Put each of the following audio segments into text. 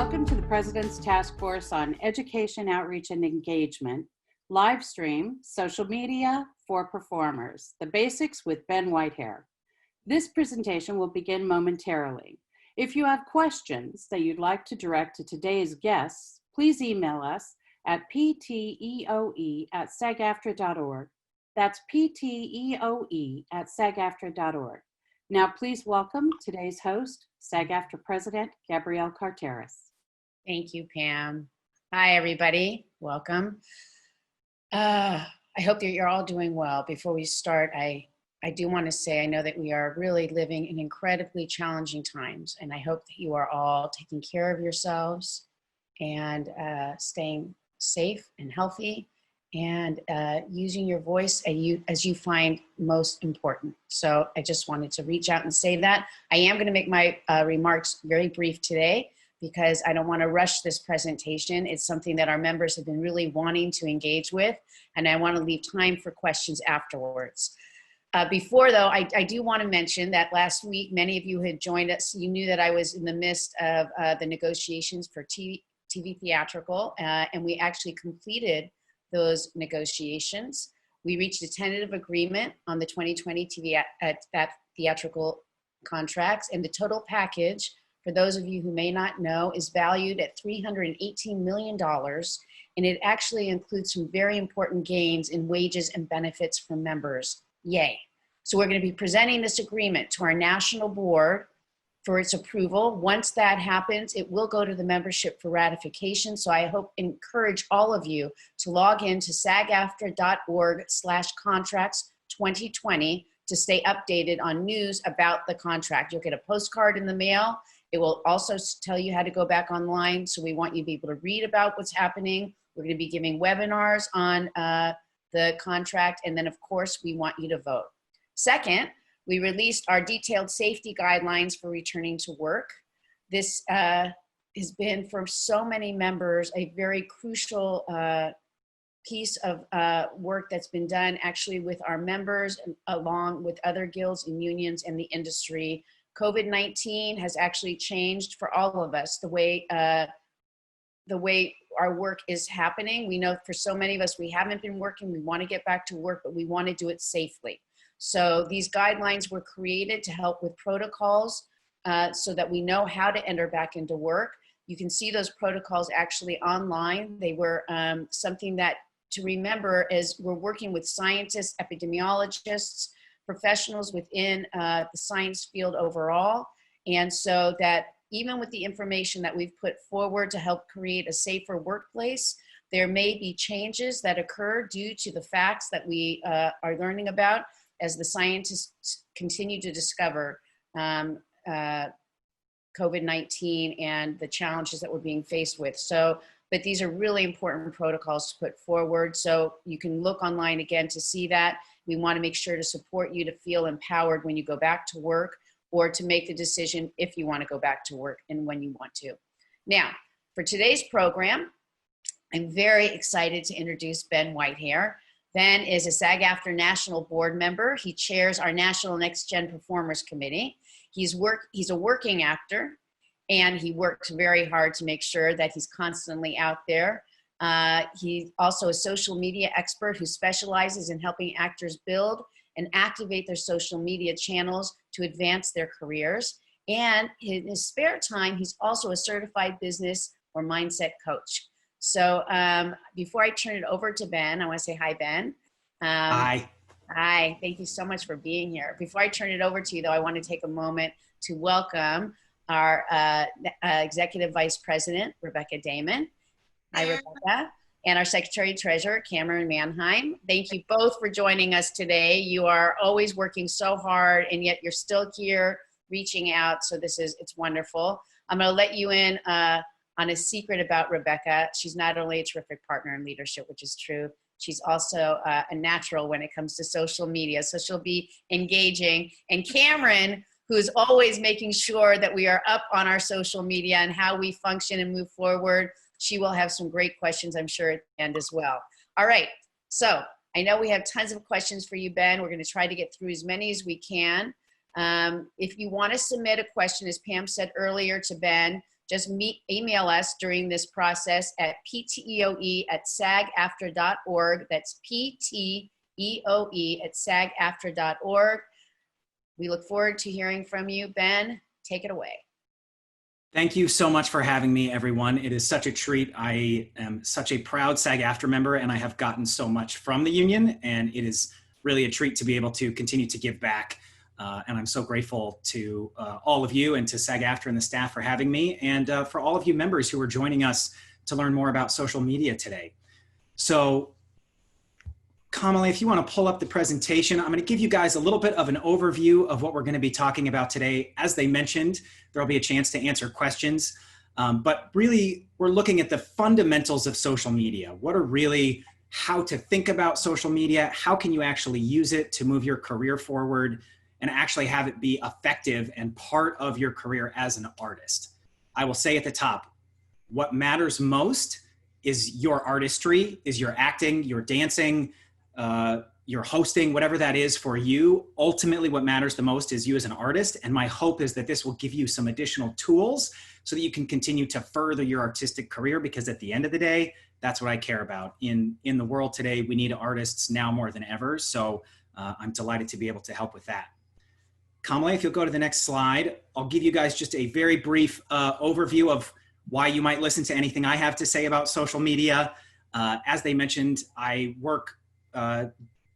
Welcome to the President's Task Force on Education, Outreach, and Engagement, live stream, social media for performers, the basics with Ben Whitehair. This presentation will begin momentarily. If you have questions that you'd like to direct to today's guests, please email us at pteoe@sagaftra.org. That's pteoe@sagaftra.org. Now, please welcome today's host, SAG-AFTRA President, Gabrielle Carteris. Thank you, Pam. Hi, everybody. Welcome. I hope that you're all doing well. Before we start, I do want to say I know that we are really living in incredibly challenging times, and I hope that you are all taking care of yourselves and staying safe and healthy and using your voice as you find most important. So I just wanted to reach out and say that. I am going to make my remarks very brief today because I don't want to rush this presentation. It's something that our members have been really wanting to engage with, and I want to leave time for questions afterwards. Before though, I do want to mention that last week, many of you had joined us. You knew that I was in the midst of the negotiations for TV theatrical, and we actually completed those negotiations. We reached a tentative agreement on the 2020 TV theatrical contracts, and the total package, for those of you who may not know, is valued at $318 million, and it actually includes some very important gains in wages and benefits for members. Yay. So we're going to be presenting this agreement to our national board for its approval. Once that happens, it will go to the membership for ratification. So I encourage all of you to log into sagaftra.org/contracts2020 to stay updated on news about the contract. You'll get a postcard in the mail. It will also tell you how to go back online. So we want you to be able to read about what's happening. We're going to be giving webinars on the contract. And then of course, we want you to vote. Second, we released our detailed safety guidelines for returning to work. This has been, for so many members, a very crucial piece of work that's been done actually with our members, along with other guilds and unions in the industry. COVID-19 has actually changed for all of us the way our work is happening. We know for so many of us, we haven't been working, we want to get back to work, but we want to do it safely. So these guidelines were created to help with protocols so that we know how to enter back into work. You can see those protocols actually online. They were something that to remember as we're working with scientists, epidemiologists, professionals within the science field overall. And so that even with the information that we've put forward to help create a safer workplace, there may be changes that occur due to the facts that we are learning about as the scientists continue to discover COVID-19 and the challenges that we're being faced with. So, but these are really important protocols to put forward. So you can look online again to see that. We want to make sure to support you to feel empowered when you go back to work, or to make the decision if you want to go back to work and when you want to. Now, for today's program, I'm very excited to introduce Ben Whitehair. Ben is a SAG-AFTRA National Board member. He chairs our National Next Gen Performers Committee. He's a working actor, and he works very hard to make sure that he's constantly out there. He's also a social media expert who specializes in helping actors build and activate their social media channels to advance their careers. And in his spare time, he's also a certified business or mindset coach. So before I turn it over to Ben, I want to say hi, Ben. Hi. Hi, thank you so much for being here. Before I turn it over to you, though, I want to take a moment to welcome our Executive Vice President, Rebecca Damon. Hi, Rebecca. And our Secretary Treasurer, Cameron Manheim. Thank you both for joining us today. You are always working so hard, and yet you're still here reaching out. So it's wonderful. I'm going to let you in on a secret about Rebecca. She's not only a terrific partner in leadership, which is true, she's also a natural when it comes to social media. So she'll be engaging. And Cameron, who's always making sure that we are up on our social media and how we function and move forward. She will have some great questions, I'm sure, at the end as well. All right, so I know we have tons of questions for you, Ben. We're going to try to get through as many as we can. If you want to submit a question, as Pam said earlier to Ben, just email us during this process at pteoe@sagaftra.org. That's pteoe@sagaftra.org. We look forward to hearing from you. Ben, take it away. Thank you so much for having me, everyone. It is such a treat. I am such a proud SAG-AFTRA member, and I have gotten so much from the union, and it is really a treat to be able to continue to give back. And I'm so grateful to all of you and to SAG-AFTRA and the staff for having me, and for all of you members who are joining us to learn more about social media today. So, Kamala, if you want to pull up the presentation, I'm going to give you guys a little bit of an overview of what we're going to be talking about today. As they mentioned, there'll be a chance to answer questions, but really we're looking at the fundamentals of social media. What are really how to think about social media? How can you actually use it to move your career forward and actually have it be effective and part of your career as an artist? I will say at the top, what matters most is your artistry, is your acting, your dancing, your hosting, whatever that is for you. Ultimately, what matters the most is you as an artist. And my hope is that this will give you some additional tools so that you can continue to further your artistic career, because at the end of the day, that's what I care about. In the world today, we need artists now more than ever. So I'm delighted to be able to help with that. Kamala, if you'll go to the next slide, I'll give you guys just a very brief overview of why you might listen to anything I have to say about social media. As they mentioned, I work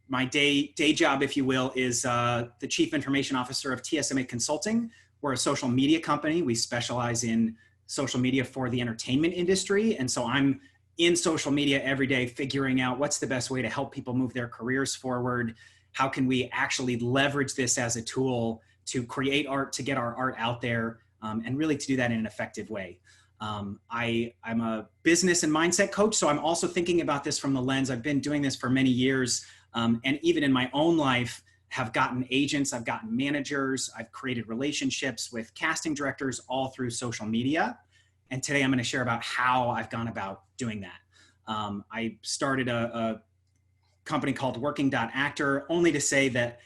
my day job, if you will, is the Chief Information Officer of TSMA Consulting. We're a social media company. We specialize in social media for the entertainment industry. And so I'm in social media every day, figuring out what's the best way to help people move their careers forward. How can we actually leverage this as a tool to create art, to get our art out there, and really to do that in an effective way. I'm a business and mindset coach, so I'm also thinking about this from the lens. I've been doing this for many years, and even in my own life, have gotten agents, I've gotten managers, I've created relationships with casting directors all through social media. And today I'm going to share about how I've gone about doing that. I started a company called Working.Actor, only to say that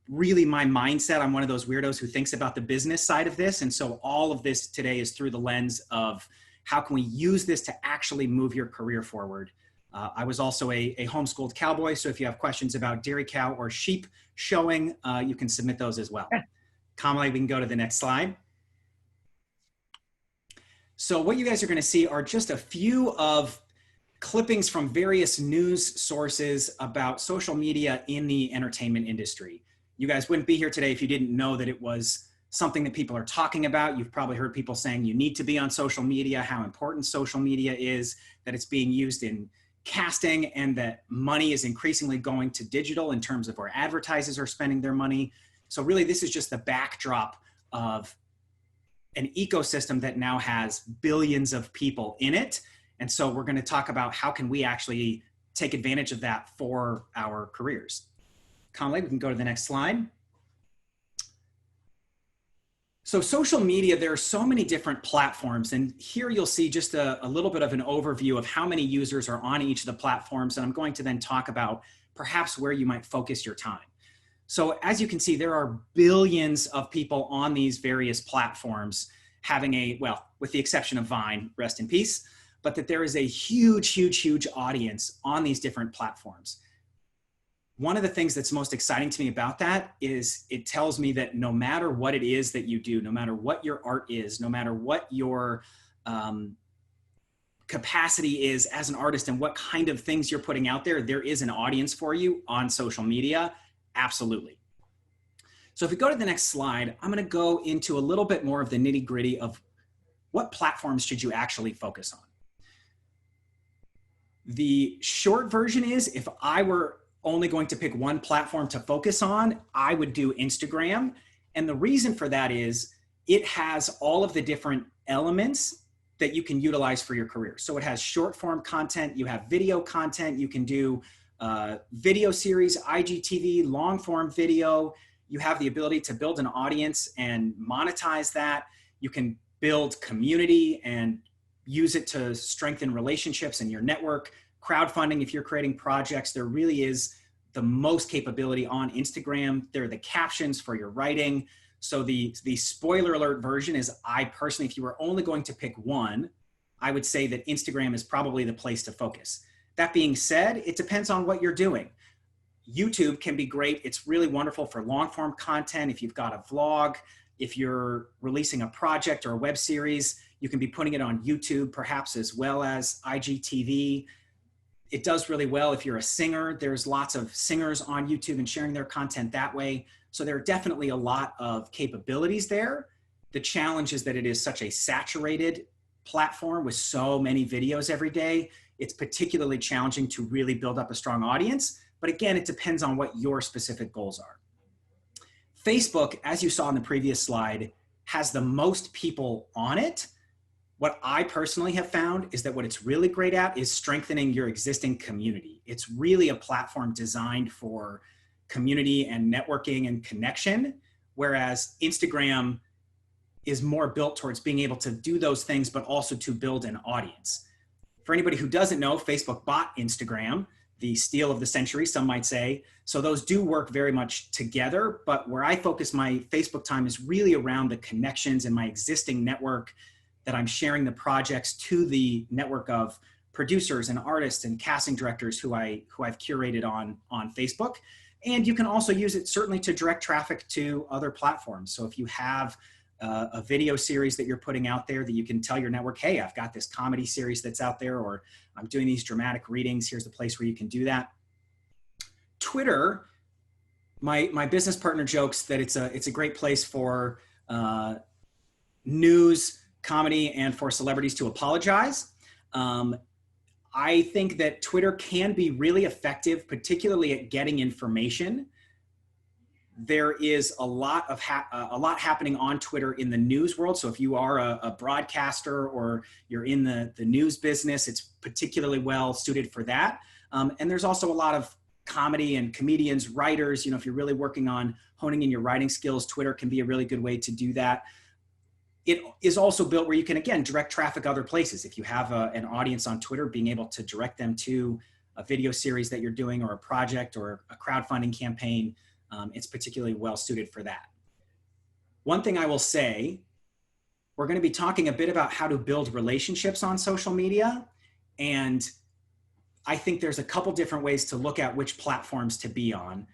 really my mindset, I'm one of those weirdos who thinks about the business side of this. And so all of this today is through the lens of how can we use this to actually move your career forward. I was also a homeschooled cowboy. So if you have questions about dairy cow or sheep showing, you can submit those as well. Kamala, we can go to the next slide. So what you guys are going to see are just a few of clippings from various news sources about social media in the entertainment industry. You guys wouldn't be here today if you didn't know that it was something that people are talking about. You've probably heard people saying you need to be on social media, how important social media is, that it's being used in casting, and that money is increasingly going to digital in terms of where advertisers are spending their money. So really, this is just the backdrop of an ecosystem that now has billions of people in it. And so we're going to talk about how can we actually take advantage of that for our careers. Conley, we can go to the next slide. So social media, there are so many different platforms, and here you'll see just a little bit of an overview of how many users are on each of the platforms. And I'm going to then talk about perhaps where you might focus your time. So as you can see, there are billions of people on these various platforms having well, with the exception of Vine, rest in peace, but that there is a huge, huge, huge audience on these different platforms. One of the things that's most exciting to me about that is it tells me that no matter what it is that you do, no matter what your art is, no matter what your capacity is as an artist and what kind of things you're putting out there, there is an audience for you on social media. Absolutely. So if we go to the next slide, I'm going to go into a little bit more of the nitty gritty of what platforms should you actually focus on. The short version is, if I were only going to pick one platform to focus on, I would do Instagram. And the reason for that is it has all of the different elements that you can utilize for your career. So it has short form content, you have video content, you can do video series, IGTV, long form video. You have the ability to build an audience and monetize that. You can build community and use it to strengthen relationships in your network. Crowdfunding, if you're creating projects, there really is the most capability on Instagram. There are the captions for your writing. So the spoiler alert version is, I personally, if you were only going to pick one, I would say that Instagram is probably the place to focus. That being said, it depends on what you're doing. YouTube can be great. It's really wonderful for long form content. If you've got a vlog, if you're releasing a project or a web series, you can be putting it on YouTube perhaps as well as IGTV. It does really well if you're a singer. There's lots of singers on YouTube and sharing their content that way. So there are definitely a lot of capabilities there. The challenge is that it is such a saturated platform with so many videos every day. It's particularly challenging to really build up a strong audience. But again, it depends on what your specific goals are. Facebook, as you saw in the previous slide, has the most people on it. What I personally have found is that what it's really great at is strengthening your existing community. It's really a platform designed for community and networking and connection, whereas Instagram is more built towards being able to do those things, but also to build an audience. For anybody who doesn't know, Facebook bought Instagram, the steal of the century, some might say. So those do work very much together, but where I focus my Facebook time is really around the connections in my existing network, that I'm sharing the projects to the network of producers and artists and casting directors who I've curated on Facebook. And you can also use it certainly to direct traffic to other platforms. So if you have a video series that you're putting out there, that you can tell your network, hey, I've got this comedy series that's out there, or I'm doing these dramatic readings, here's the place where you can do that. Twitter, my business partner jokes that it's a great place for news, comedy, and for celebrities to apologize. I think that Twitter can be really effective, particularly at getting information. There is a lot happening on Twitter in the news world. So if you are a broadcaster or you're in the news business, it's particularly well suited for that. And there's also a lot of comedy and comedians, writers. You know, if you're really working on honing in your writing skills, Twitter can be a really good way to do that. It is also built where you can, again, direct traffic other places. If you have an audience on Twitter, being able to direct them to a video series that you're doing, or a project, or a crowdfunding campaign, it's particularly well suited for that. One thing I will say, we're going to be talking a bit about how to build relationships on social media. And I think there's a couple different ways to look at which platforms to be on.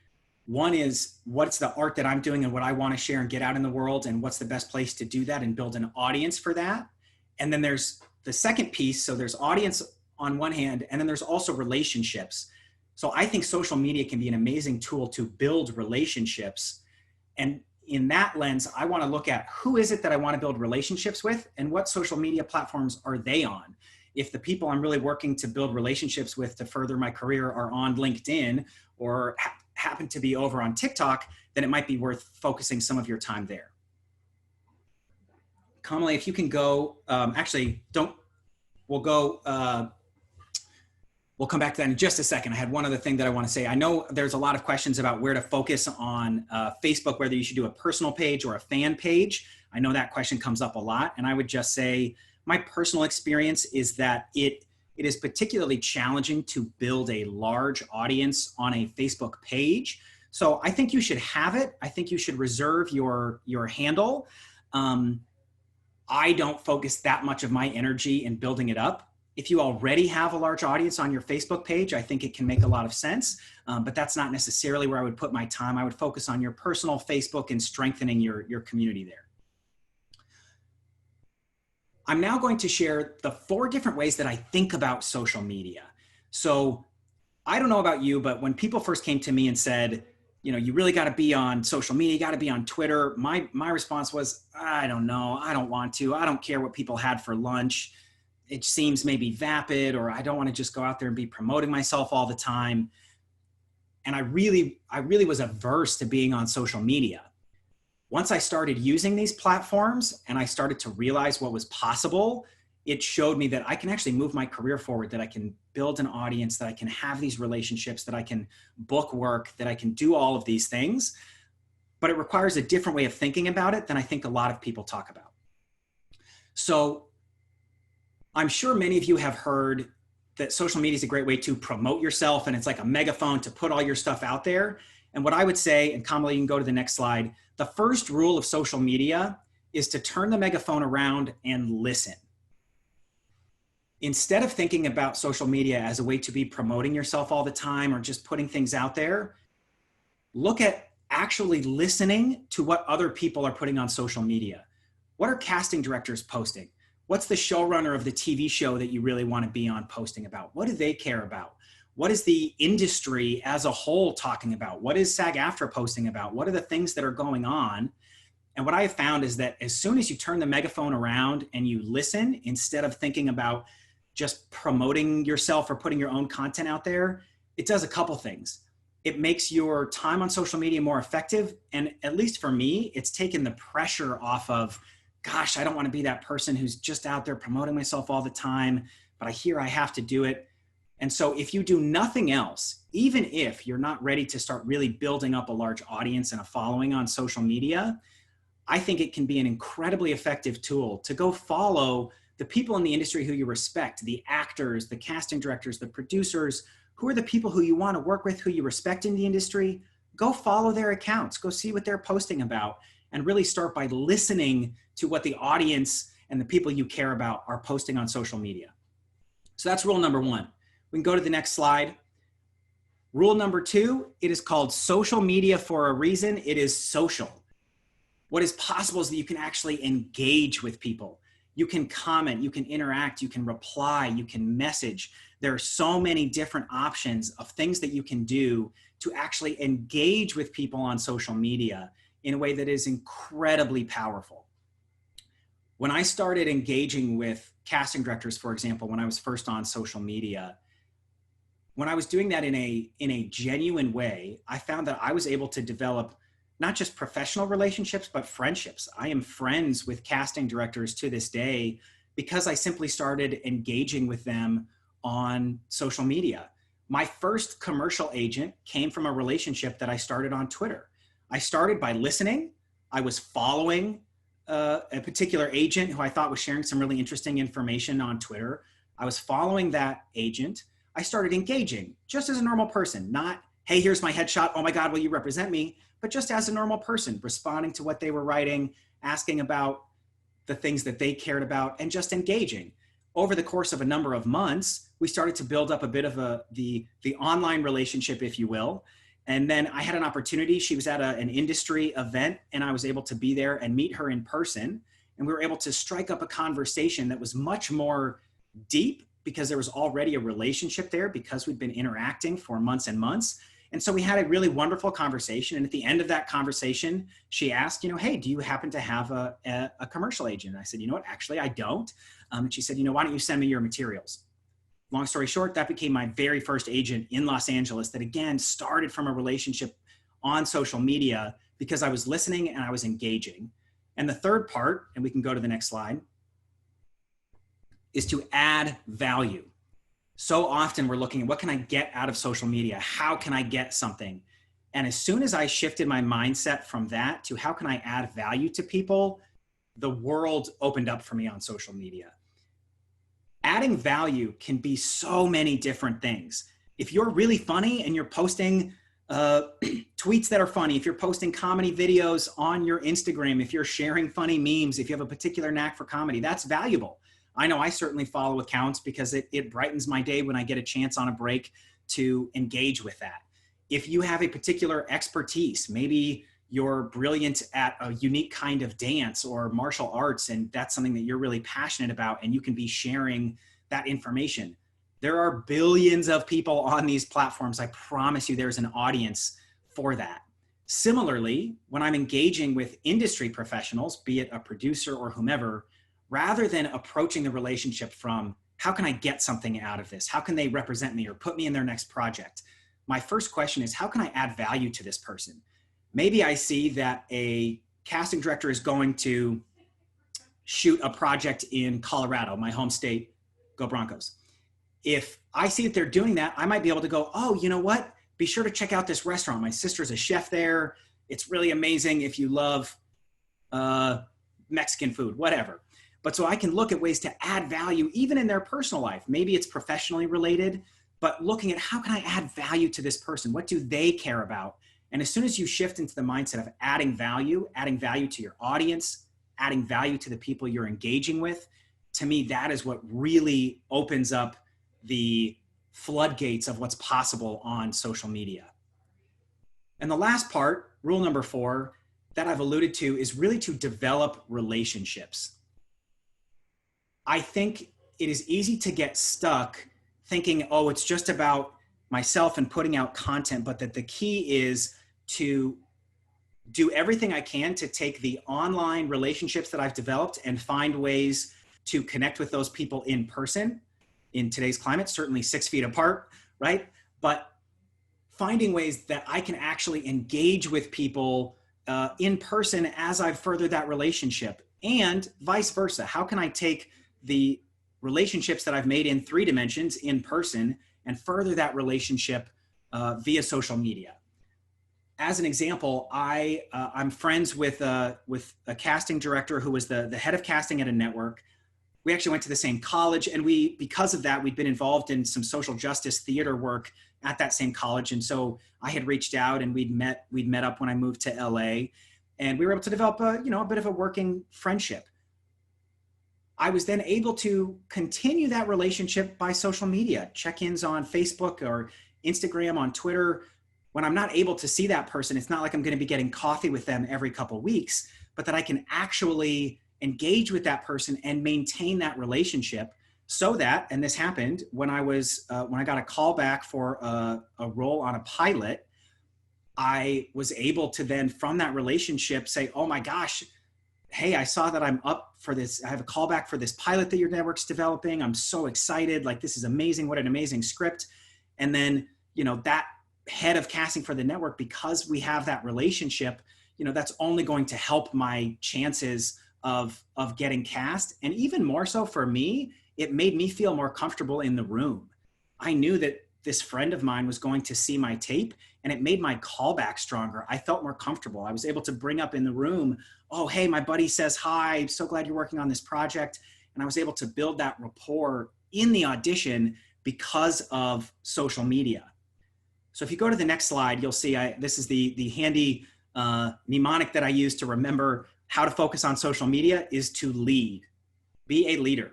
One is, what's the art that I'm doing and what I want to share and get out in the world, and what's the best place to do that and build an audience for that. And then there's the second piece. So there's audience on one hand, and then there's also relationships. So I think social media can be an amazing tool to build relationships. And in that lens, I want to look at who is it that I want to build relationships with, and what social media platforms are they on? If the people I'm really working to build relationships with to further my career are on LinkedIn, or happen to be over on TikTok, then it might be worth focusing some of your time there. Kamala, if you can go, we'll come back to that in just a second. I had one other thing that I want to say. I know there's a lot of questions about where to focus on Facebook, whether you should do a personal page or a fan page. I know that question comes up a lot. And I would just say, my personal experience is that it is particularly challenging to build a large audience on a Facebook page. So I think you should have it. I think you should reserve your handle. I don't focus that much of my energy in building it up. If you already have a large audience on your Facebook page, I think it can make a lot of sense, but that's not necessarily where I would put my time. I would focus on your personal Facebook and strengthening your community there. I'm now going to share the 4 different ways that I think about social media. So I don't know about you, but when people first came to me and said, you know, you really got to be on social media, you got to be on Twitter, my response was, I don't know, I don't want to, I don't care what people had for lunch. It seems maybe vapid, or I don't want to just go out there and be promoting myself all the time. And I really was averse to being on social media. Once I started using these platforms and I started to realize what was possible, it showed me that I can actually move my career forward, that I can build an audience, that I can have these relationships, that I can book work, that I can do all of these things. But it requires a different way of thinking about it than I think a lot of people talk about. So I'm sure many of you have heard that social media is a great way to promote yourself, and it's like a megaphone to put all your stuff out there. And what I would say, and Kamala, you can go to the next slide, the first rule of social media is to turn the megaphone around and listen. Instead of thinking about social media as a way to be promoting yourself all the time or just putting things out there, look at actually listening to what other people are putting on social media. What are casting directors posting? What's the showrunner of the TV show that you really want to be on posting about? What do they care about? What is the industry as a whole talking about? What is SAG-AFTRA posting about? What are the things that are going on? And what I have found is that as soon as you turn the megaphone around and you listen, instead of thinking about just promoting yourself or putting your own content out there, it does a couple things. It makes your time on social media more effective. And at least for me, it's taken the pressure off of, gosh, I don't want to be that person who's just out there promoting myself all the time, but I hear I have to do it. And so if you do nothing else, even if you're not ready to start really building up a large audience and a following on social media, I think it can be an incredibly effective tool to go follow the people in the industry who you respect, the actors, the casting directors, the producers, who are the people who you want to work with, who you respect in the industry. Go follow their accounts, go see what they're posting about, and really start by listening to what the audience and the people you care about are posting on social media. So that's rule number one. We can go to the next slide. Rule number two, it is called social media for a reason. It is social. What is possible is that you can actually engage with people. You can comment, you can interact, you can reply, you can message. There are so many different options of things that you can do to actually engage with people on social media in a way that is incredibly powerful. When I started engaging with casting directors, for example, when I was first on social media, when I was doing that in a genuine way, I found that I was able to develop not just professional relationships, but friendships. I am friends with casting directors to this day because I simply started engaging with them on social media. My first commercial agent came from a relationship that I started on Twitter. I started by listening. I was following a particular agent who I thought was sharing some really interesting information on Twitter. I was following that agent. I started engaging just as a normal person, not, hey, here's my headshot. Oh my God, will you represent me? But just as a normal person, responding to what they were writing, asking about the things that they cared about, and just engaging. Over the course of a number of months, we started to build up a bit of the online relationship, if you will. And then I had an opportunity. She was at an industry event, and I was able to be there and meet her in person. And we were able to strike up a conversation that was much more deep because there was already a relationship there because we'd been interacting for months and months. And so we had a really wonderful conversation. And at the end of that conversation, she asked, hey, do you happen to have a commercial agent? And I said, you know what, actually, I don't. And she said, why don't you send me your materials? Long story short, that became my very first agent in Los Angeles that, again, started from a relationship on social media because I was listening and I was engaging. And the third part, and we can go to the next slide, is to add value. So often we're looking at what can I get out of social media? How can I get something? And as soon as I shifted my mindset from that to how can I add value to people, the world opened up for me on social media. Adding value can be so many different things. If you're really funny and you're posting tweets that are funny, if you're posting comedy videos on your Instagram, if you're sharing funny memes, if you have a particular knack for comedy, that's valuable. I know I certainly follow accounts because it brightens my day when I get a chance on a break to engage with that. If you have a particular expertise, maybe you're brilliant at a unique kind of dance or martial arts, and that's something that you're really passionate about, and you can be sharing that information. There are billions of people on these platforms. I promise you there's an audience for that. Similarly, when I'm engaging with industry professionals, be it a producer or whomever, rather than approaching the relationship from how can I get something out of this? How can they represent me or put me in their next project? My first question is, how can I add value to this person? Maybe I see that a casting director is going to shoot a project in Colorado, my home state, go Broncos. If I see that they're doing that, I might be able to go, oh, you know what? Be sure to check out this restaurant. My sister's a chef there. It's really amazing if you love Mexican food, whatever. But so I can look at ways to add value even in their personal life. Maybe it's professionally related, but looking at how can I add value to this person? What do they care about? And as soon as you shift into the mindset of adding value to your audience, adding value to the people you're engaging with, to me, that is what really opens up the floodgates of what's possible on social media. And the last part, rule number 4, that I've alluded to is really to develop relationships. I think it is easy to get stuck thinking, oh, it's just about myself and putting out content, but that the key is to do everything I can to take the online relationships that I've developed and find ways to connect with those people in person. In today's climate, certainly 6 feet apart, right? But finding ways that I can actually engage with people in person as I've furthered that relationship, and vice versa. How can I take the relationships that I've made in 3 dimensions in person and further that relationship via social media? As an example, I'm friends with a casting director who was the head of casting at a network. We actually went to the same college, and because of that, we'd been involved in some social justice theater work at that same college. And so I had reached out, and we'd met up when I moved to LA, and we were able to develop a bit of a working friendship. I was then able to continue that relationship by social media, check-ins on Facebook or Instagram, on Twitter. When I'm not able to see that person, it's not like I'm going to be getting coffee with them every couple of weeks, but that I can actually engage with that person and maintain that relationship, so that, and this happened when I got a call back for a role on a pilot, I was able to then from that relationship say, oh my gosh, hey, I saw that I'm up for this. I have a call back for this pilot that your network's developing. I'm so excited. Like, this is amazing. What an amazing script. And then, that head of casting for the network, because we have that relationship, that's only going to help my chances of getting cast. And even more so for me, it made me feel more comfortable in the room. I knew that this friend of mine was going to see my tape, and it made my callback stronger. I felt more comfortable. I was able to bring up in the room, oh, hey, my buddy says hi. I'm so glad you're working on this project. And I was able to build that rapport in the audition because of social media. So if you go to the next slide, you'll see this is the handy mnemonic that I use to remember how to focus on social media is to lead. Be a leader.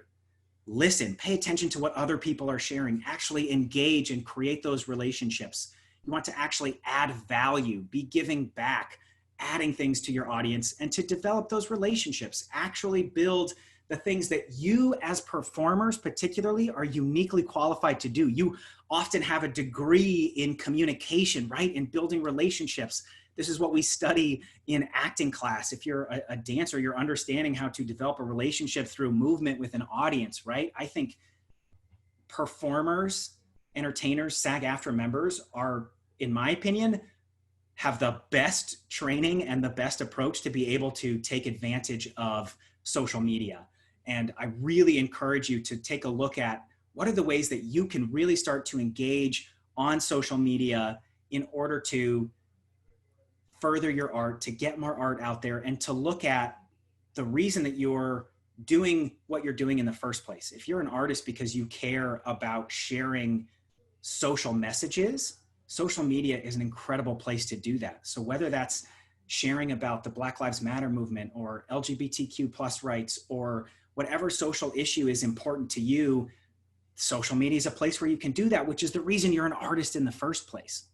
Listen, pay attention to what other people are sharing, actually engage and create those relationships. You want to actually add value, be giving back, adding things to your audience, and to develop those relationships, actually build the things that you as performers particularly are uniquely qualified to do. You often have a degree in communication, right? In building relationships. This is what we study in acting class. If you're a dancer, you're understanding how to develop a relationship through movement with an audience, right? I think performers, entertainers, SAG-AFTRA members are, in my opinion, have the best training and the best approach to be able to take advantage of social media. And I really encourage you to take a look at what are the ways that you can really start to engage on social media in order to further your art, to get more art out there, and to look at the reason that you're doing what you're doing in the first place. If you're an artist because you care about sharing social messages, social media is an incredible place to do that. So whether that's sharing about the Black Lives Matter movement or LGBTQ plus rights or whatever social issue is important to you, social media is a place where you can do that, which is the reason you're an artist in the first place.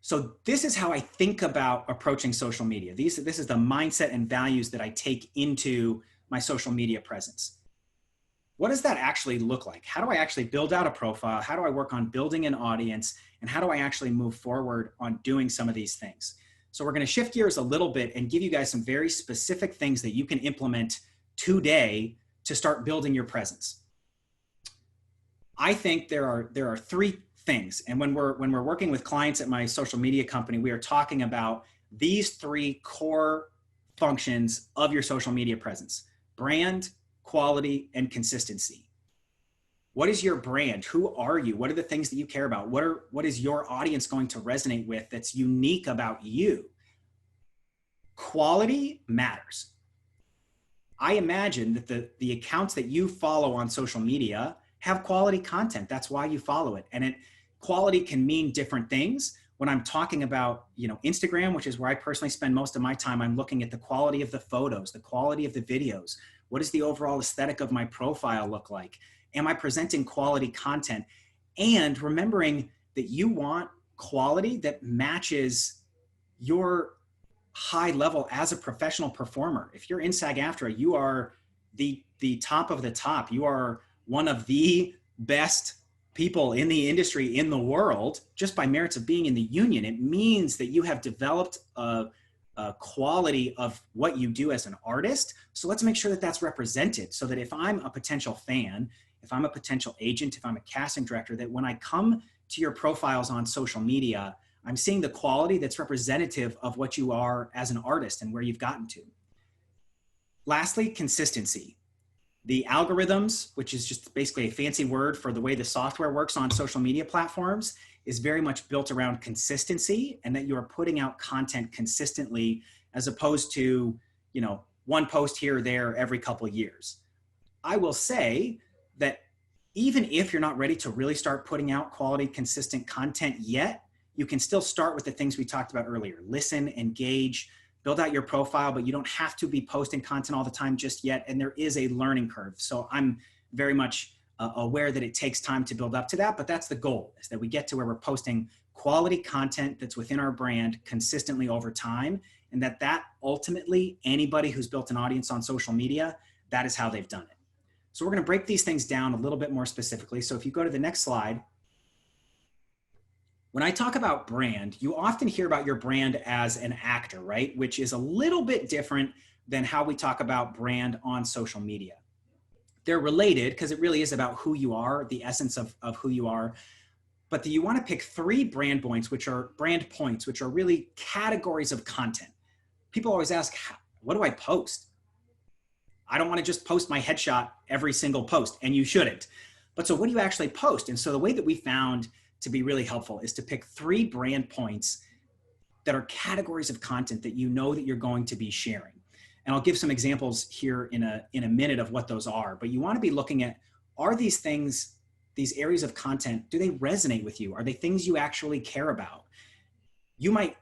So this is how I think about approaching social media. This is the mindset and values that I take into my social media presence. What does that actually look like? How do I actually build out a profile? How do I work on building an audience? And how do I actually move forward on doing some of these things? So we're going to shift gears a little bit and give you guys some very specific things that you can implement today to start building your presence. I think there are 3 things. And when we're working with clients at my social media company, we are talking about these 3 core functions of your social media presence: brand, quality, and consistency. What is your brand? Who are you? What are the things that you care about? What is your audience going to resonate with that's unique about you? Quality matters. I imagine that the accounts that you follow on social media have quality content. That's why you follow it. And quality can mean different things. When I'm talking about, Instagram, which is where I personally spend most of my time, I'm looking at the quality of the photos, the quality of the videos. What does the overall aesthetic of my profile look like? Am I presenting quality content? And remembering that you want quality that matches your high level as a professional performer. If you're in SAG-AFTRA, you are the top of the top. You are one of the best people in the industry in the world just by merits of being in the union. It means that you have developed a quality of what you do as an artist. So let's make sure that that's represented, so that if I'm a potential fan, if I'm a potential agent, if I'm a casting director, that when I come to your profiles on social media, I'm seeing the quality that's representative of what you are as an artist and where you've gotten to. Lastly, consistency. The algorithms, which is just basically a fancy word for the way the software works on social media platforms, is very much built around consistency, and that you are putting out content consistently, as opposed to, one post here or there every couple of years. I will say that even if you're not ready to really start putting out quality, consistent content yet, you can still start with the things we talked about earlier. Listen, engage, build out your profile, but you don't have to be posting content all the time just yet. And there is a learning curve. So I'm very much aware that it takes time to build up to that, but that's the goal, is that we get to where we're posting quality content that's within our brand consistently over time. And that ultimately, anybody who's built an audience on social media, that is how they've done it. So we're going to break these things down a little bit more specifically. So if you go to the next slide, when I talk about brand, you often hear about your brand as an actor, right? Which is a little bit different than how we talk about brand on social media. They're related because it really is about who you are, the essence of who you are. But you want to pick 3 brand points, which are really categories of content. People always ask, what do I post? I don't want to just post my headshot every single post, and you shouldn't. But so what do you actually post? And so the way that we found to be really helpful is to pick 3 brand points that are categories of content that you know that you're going to be sharing. And I'll give some examples here in a minute of what those are. But you want to be looking at, are these things, these areas of content, do they resonate with you? Are they things you actually care about? You might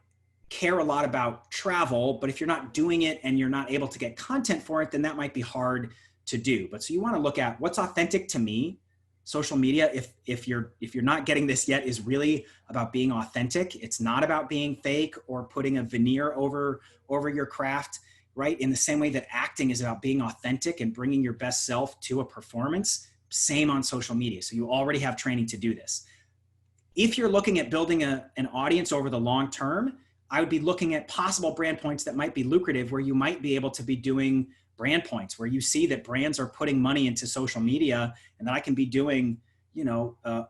care a lot about travel, but if you're not doing it and you're not able to get content for it, then that might be hard to do. But so you want to look at what's authentic to me. Social media, if you're not getting this yet, is really about being authentic. It's not about being fake or putting a veneer over your craft, right? In the same way that acting is about being authentic and bringing your best self to a performance, same on social media. So you already have training to do this. If you're looking at building an audience over the long term, I would be looking at possible brand points that might be lucrative, where you might be able to be doing brand points, where you see that brands are putting money into social media, and that I can be doing,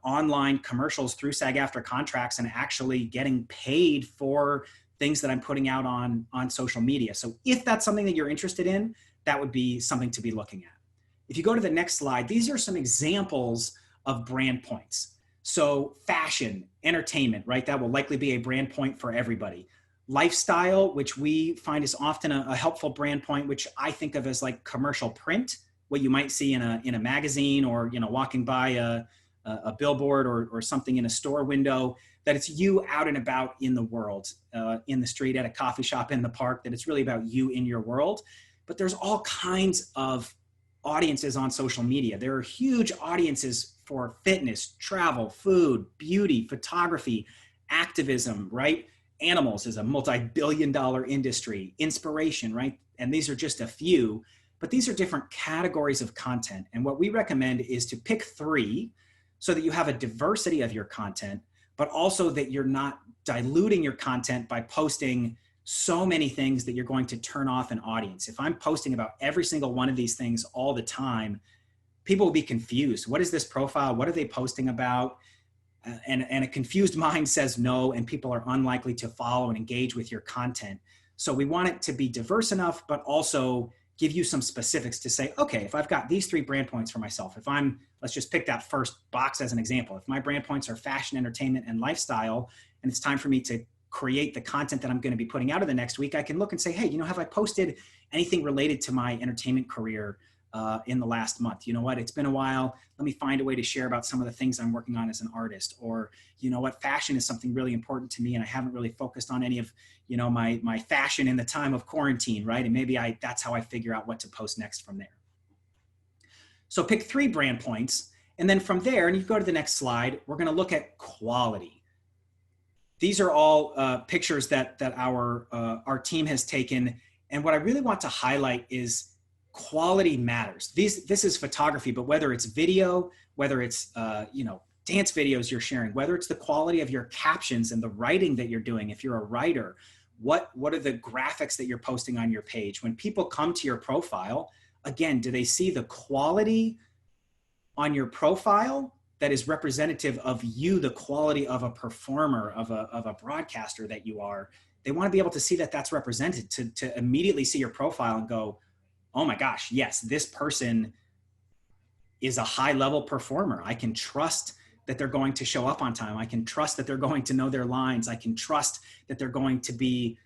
online commercials through SAG-AFTRA contracts and actually getting paid for things that I'm putting out on social media. So if that's something that you're interested in, that would be something to be looking at. If you go to the next slide, these are some examples of brand points. So fashion, entertainment, right? That will likely be a brand point for everybody. Lifestyle, which we find is often a helpful brand point, which I think of as like commercial print, what you might see in a magazine, or walking by a billboard or something in a store window, that it's you out and about in the world, in the street, at a coffee shop, in the park, that it's really about you in your world. But there's all kinds of audiences on social media. There are huge audiences for fitness, travel, food, beauty, photography, activism, right? Animals is a multi-billion-dollar industry, inspiration, right? And these are just a few, but these are different categories of content. And what we recommend is to pick 3 so that you have a diversity of your content, but also that you're not diluting your content by posting so many things that you're going to turn off an audience. If I'm posting about every single one of these things all the time, people will be confused. What is this profile? What are they posting about? And a confused mind says no, and people are unlikely to follow and engage with your content. So we want it to be diverse enough, but also give you some specifics to say, okay, if I've got these 3 brand points for myself, let's just pick that first box as an example. If my brand points are fashion, entertainment, and lifestyle, and it's time for me to create the content that I'm going to be putting out in the next week, I can look and say, hey, have I posted anything related to my entertainment career in the last month. You know what, it's been a while. Let me find a way to share about some of the things I'm working on as an artist. Or, you know what, fashion is something really important to me and I haven't really focused on any of, you know, my fashion in the time of quarantine, right? And maybe that's how I figure out what to post next from there. So pick 3 brand points. And then from there, and you go to the next slide, we're going to look at quality. These are all pictures that our team has taken. And what I really want to highlight is quality matters. This is photography, but whether it's video, whether it's you know, dance videos you're sharing, whether it's the quality of your captions and the writing that you're doing, if you're a writer, what are the graphics that you're posting on your page? When people come to your profile, again, do they see the quality on your profile that is representative of you, the quality of a performer, of a broadcaster that you are? They want to be able to see that that's represented, to immediately see your profile and go, oh my gosh, yes, this person is a high level performer. I can trust that they're going to show up on time. I can trust that they're going to know their lines. I can trust that they're going to be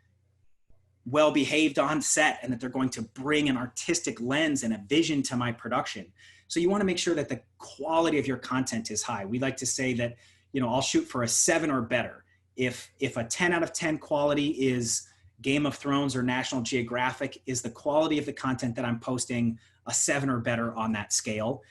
well behaved on set and that they're going to bring an artistic lens and a vision to my production. So you want to make sure that the quality of your content is high. We like to say that, you know, I'll shoot for a 7 or better. If a 10 out of 10 quality is Game of Thrones or National Geographic, is the quality of the content that I'm posting a 7 or better on that scale.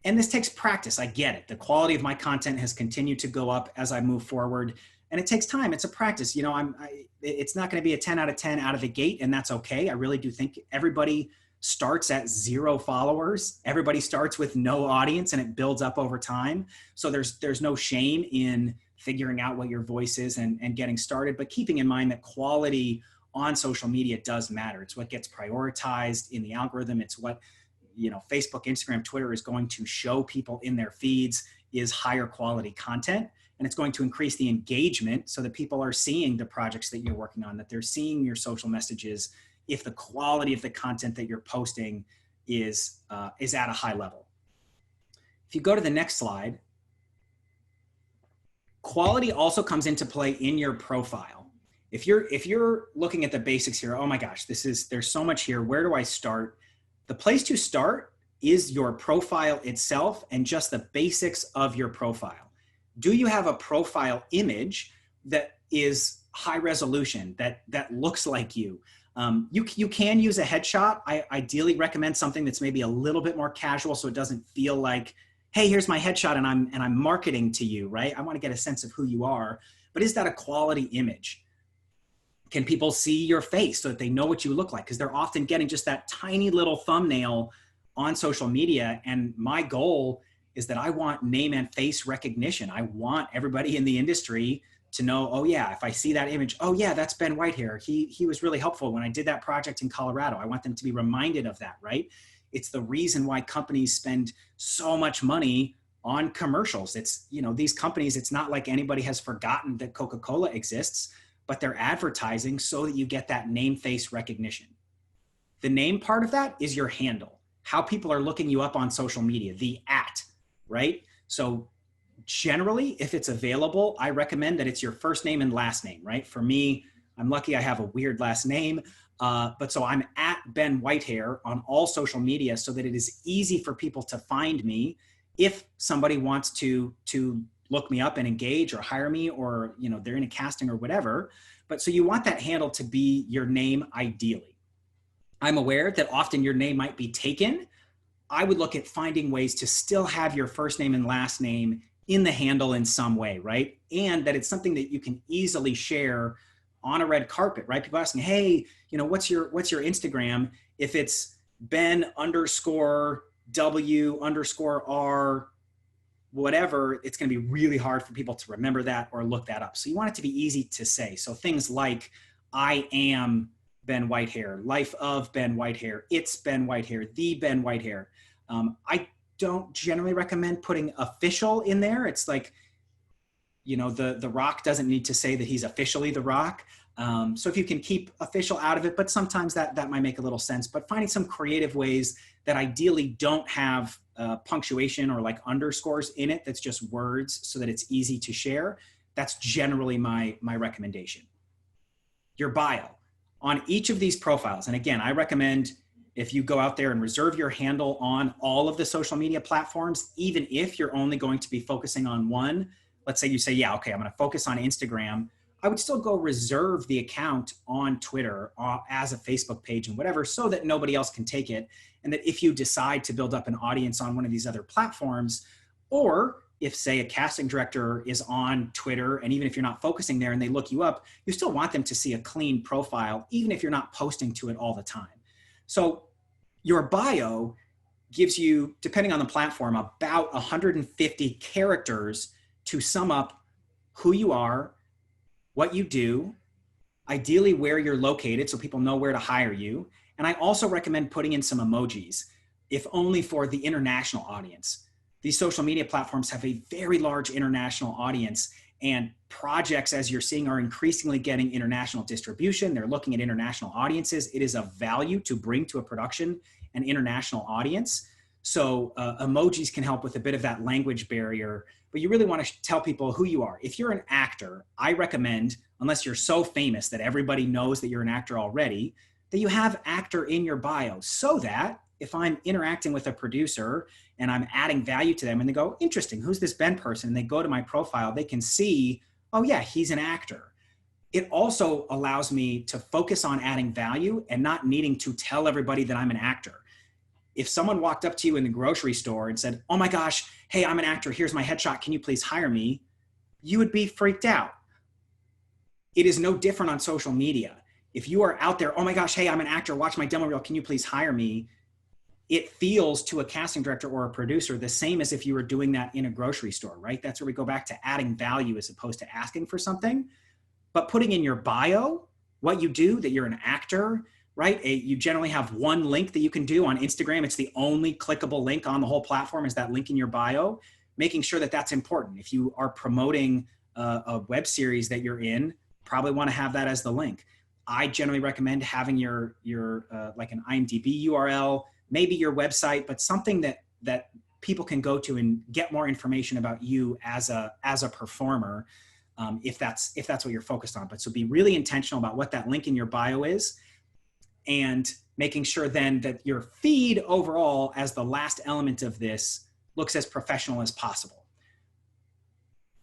And this takes practice. I get it. The quality of my content has continued to go up as I move forward. And it takes time. It's a practice. You know, it's not going to be a 10 out of 10 out of the gate, and that's okay. I really do think everybody starts at 0 followers. Everybody starts with no audience, and it builds up over time. So there's no shame in figuring out what your voice is and getting started, but keeping in mind that quality on social media does matter. It's what gets prioritized in the algorithm. It's what, you know, Facebook, Instagram, Twitter is going to show people in their feeds is higher quality content. And it's going to increase the engagement so that people are seeing the projects that you're working on, that they're seeing your social messages if the quality of the content that you're posting is at a high level. If you go to the next slide, quality also comes into play in your profile. If you're looking at the basics here, oh my gosh, there's so much here. Where do I start? The place to start is your profile itself and just the basics of your profile. Do you have a profile image that is high resolution, that looks like you? You can use a headshot. I ideally recommend something that's maybe a little bit more casual so it doesn't feel like, hey, here's my headshot and I'm marketing to you, right? I want to get a sense of who you are. But is that a quality image? Can people see your face so that they know what you look like? Because they're often getting just that tiny little thumbnail on social media. And my goal is that I want name and face recognition. I want everybody in the industry to know, oh yeah, if I see that image, oh yeah, that's Ben Whitehair. He was really helpful when I did that project in Colorado. I want them to be reminded of that, right? It's the reason why companies spend so much money on commercials. It's, you know, these companies, it's not like anybody has forgotten that Coca-Cola exists, but they're advertising so that you get that name face recognition. The name part of that is your handle, how people are looking you up on social media, the @ right? So generally, if it's available, I recommend that it's your first name and last name, right? For me, I'm lucky I have a weird last name, but so I'm at Ben Whitehair on all social media so that it is easy for people to find me if somebody wants to look me up and engage or hire me, or, you know, they're in a casting or whatever. But so you want that handle to be your name ideally. I'm aware that often your name might be taken. I would look at finding ways to still have your first name and last name in the handle in some way, right? And that it's something that you can easily share on a red carpet, right? People asking, hey, you know, what's your Instagram? If it's Ben_W_R, whatever, it's going to be really hard for people to remember that or look that up. So you want it to be easy to say. So things like, I am Ben Whitehair, life of Ben Whitehair, it's Ben Whitehair, the Ben Whitehair. I don't generally recommend putting official in there. It's like, you know, the Rock doesn't need to say that he's officially the Rock. So if you can keep official out of it, but sometimes that might make a little sense, but finding some creative ways that ideally don't have punctuation or like underscores in it, that's just words so that it's easy to share. That's generally my recommendation. Your bio on each of these profiles. And again, I recommend if you go out there and reserve your handle on all of the social media platforms, even if you're only going to be focusing on one, let's say you say, yeah, okay, I'm going to focus on Instagram. I would still go reserve the account on Twitter as a Facebook page and whatever, so that nobody else can take it. And that if you decide to build up an audience on one of these other platforms, or if, say, a casting director is on Twitter, and even if you're not focusing there and they look you up, you still want them to see a clean profile, even if you're not posting to it all the time. So your bio gives you, depending on the platform, about 150 characters to sum up who you are, what you do, ideally where you're located so people know where to hire you. And I also recommend putting in some emojis, if only for the international audience. These social media platforms have a very large international audience, and projects, as you're seeing, are increasingly getting international distribution. They're looking at international audiences. It is of value to bring to a production an international audience. So emojis can help with a bit of that language barrier, but you really want to tell people who you are. If you're an actor, I recommend, unless you're so famous that everybody knows that you're an actor already, that you have actor in your bio, so that if I'm interacting with a producer and I'm adding value to them and they go, interesting, who's this Ben person? And they go to my profile, they can see, oh yeah, he's an actor. It also allows me to focus on adding value and not needing to tell everybody that I'm an actor. If someone walked up to you in the grocery store and said, oh my gosh, hey, I'm an actor, here's my headshot, can you please hire me? You would be freaked out. It is no different on social media. If you are out there, oh my gosh, hey, I'm an actor, watch my demo reel, can you please hire me? It feels to a casting director or a producer the same as if you were doing that in a grocery store, right? That's where we go back to adding value as opposed to asking for something. But putting in your bio what you do, that you're an actor, right? You generally have one link that you can do on Instagram. It's the only clickable link on the whole platform, is that link in your bio, making sure that that's important. If you are promoting a web series that you're in, probably want to have that as the link. I generally recommend having your like an IMDb URL, maybe your website, but something that people can go to and get more information about you as a performer, if that's what you're focused on. But so be really intentional about what that link in your bio is, and making sure then that your feed overall, as the last element of this, looks as professional as possible.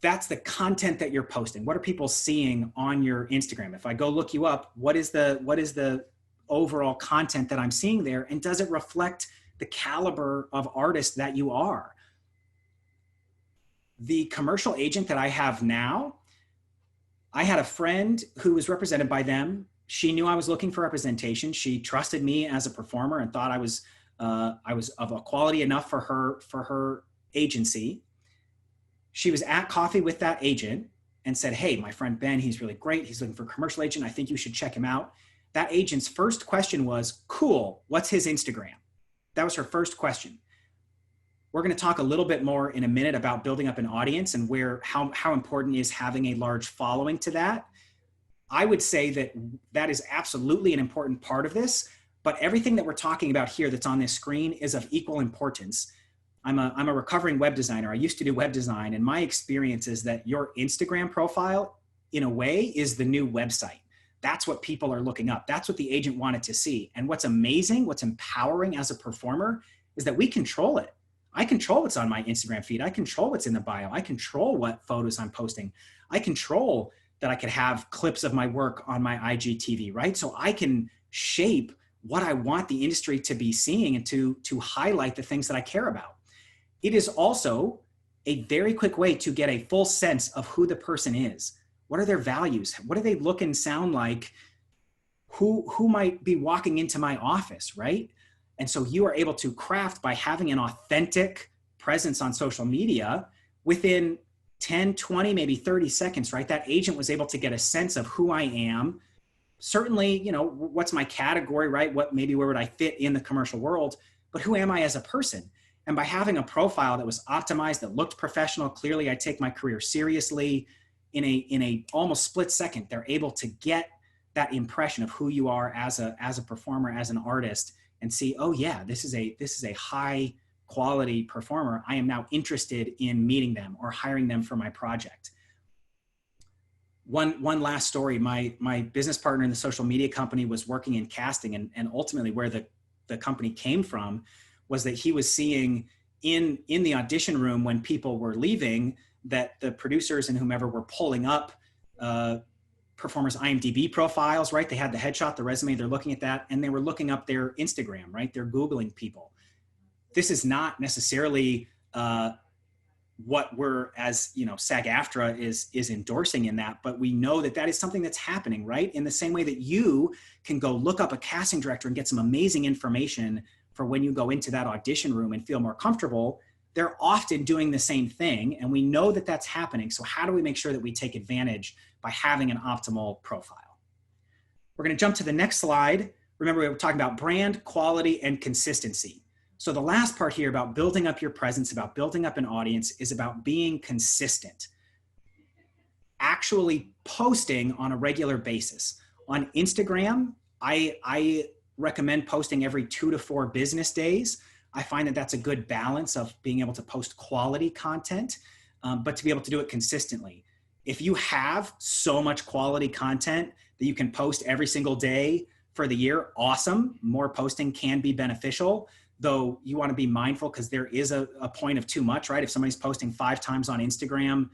That's the content that you're posting. What are people seeing on your Instagram? If I go look you up, what is the overall content that I'm seeing there? And does it reflect the caliber of artist that you are? The commercial agent that I have now, I had a friend who was represented by them. She knew I was looking for representation. She trusted me as a performer and thought I was of a quality enough for her agency. She was at coffee with that agent and said, hey, my friend Ben, he's really great. He's looking for a commercial agent. I think you should check him out. That agent's first question was, cool, what's his Instagram? That was her first question. We're going to talk a little bit more in a minute about building up an audience and how important is having a large following to that. I would say that is absolutely an important part of this, but everything that we're talking about here that's on this screen is of equal importance. I'm a recovering web designer. I used to do web design, and my experience is that your Instagram profile, in a way, is the new website. That's what people are looking up. That's what the agent wanted to see. And what's amazing, what's empowering as a performer, is that we control it. I control what's on my Instagram feed. I control what's in the bio. I control what photos I'm posting. I control that I could have clips of my work on my IGTV, right? So I can shape what I want the industry to be seeing and to highlight the things that I care about. It is also a very quick way to get a full sense of who the person is. What are their values? What do they look and sound like? Who might be walking into my office, right? And so you are able to craft by having an authentic presence on social media within 10, 20, maybe 30 seconds, right? That agent was able to get a sense of who I am. Certainly, what's my category, right? Where would I fit in the commercial world? But who am I as a person? And by having a profile that was optimized, that looked professional, clearly I take my career seriously, in a almost split second, they're able to get that impression of who you are as a performer, as an artist, and see, oh yeah, this is a high quality performer. I am now interested in meeting them or hiring them for my project. One last story. My business partner in the social media company was working in casting, and ultimately where the the company came from was that he was seeing in the audition room when people were leaving that the producers and whomever were pulling up performers' IMDb profiles, right? They had the headshot, the resume, they're looking at that, and they were looking up their Instagram, right? They're Googling people. This is not necessarily what we're, as you know, SAG-AFTRA is endorsing in that, but we know that that is something that's happening, right? In the same way that you can go look up a casting director and get some amazing information for when you go into that audition room and feel more comfortable, they're often doing the same thing. And we know that that's happening. So how do we make sure that we take advantage by having an optimal profile? We're going to jump to the next slide. Remember, we were talking about brand, quality, and consistency. So the last part here about building up your presence, about building up an audience, is about being consistent. Actually posting on a regular basis. On Instagram, I recommend posting every 2 to 4 business days. I find that that's a good balance of being able to post quality content, but to be able to do it consistently. If you have so much quality content that you can post every single day for the year, awesome. More posting can be beneficial, though you want to be mindful because there is a point of too much, right? If somebody's posting 5 times on Instagram,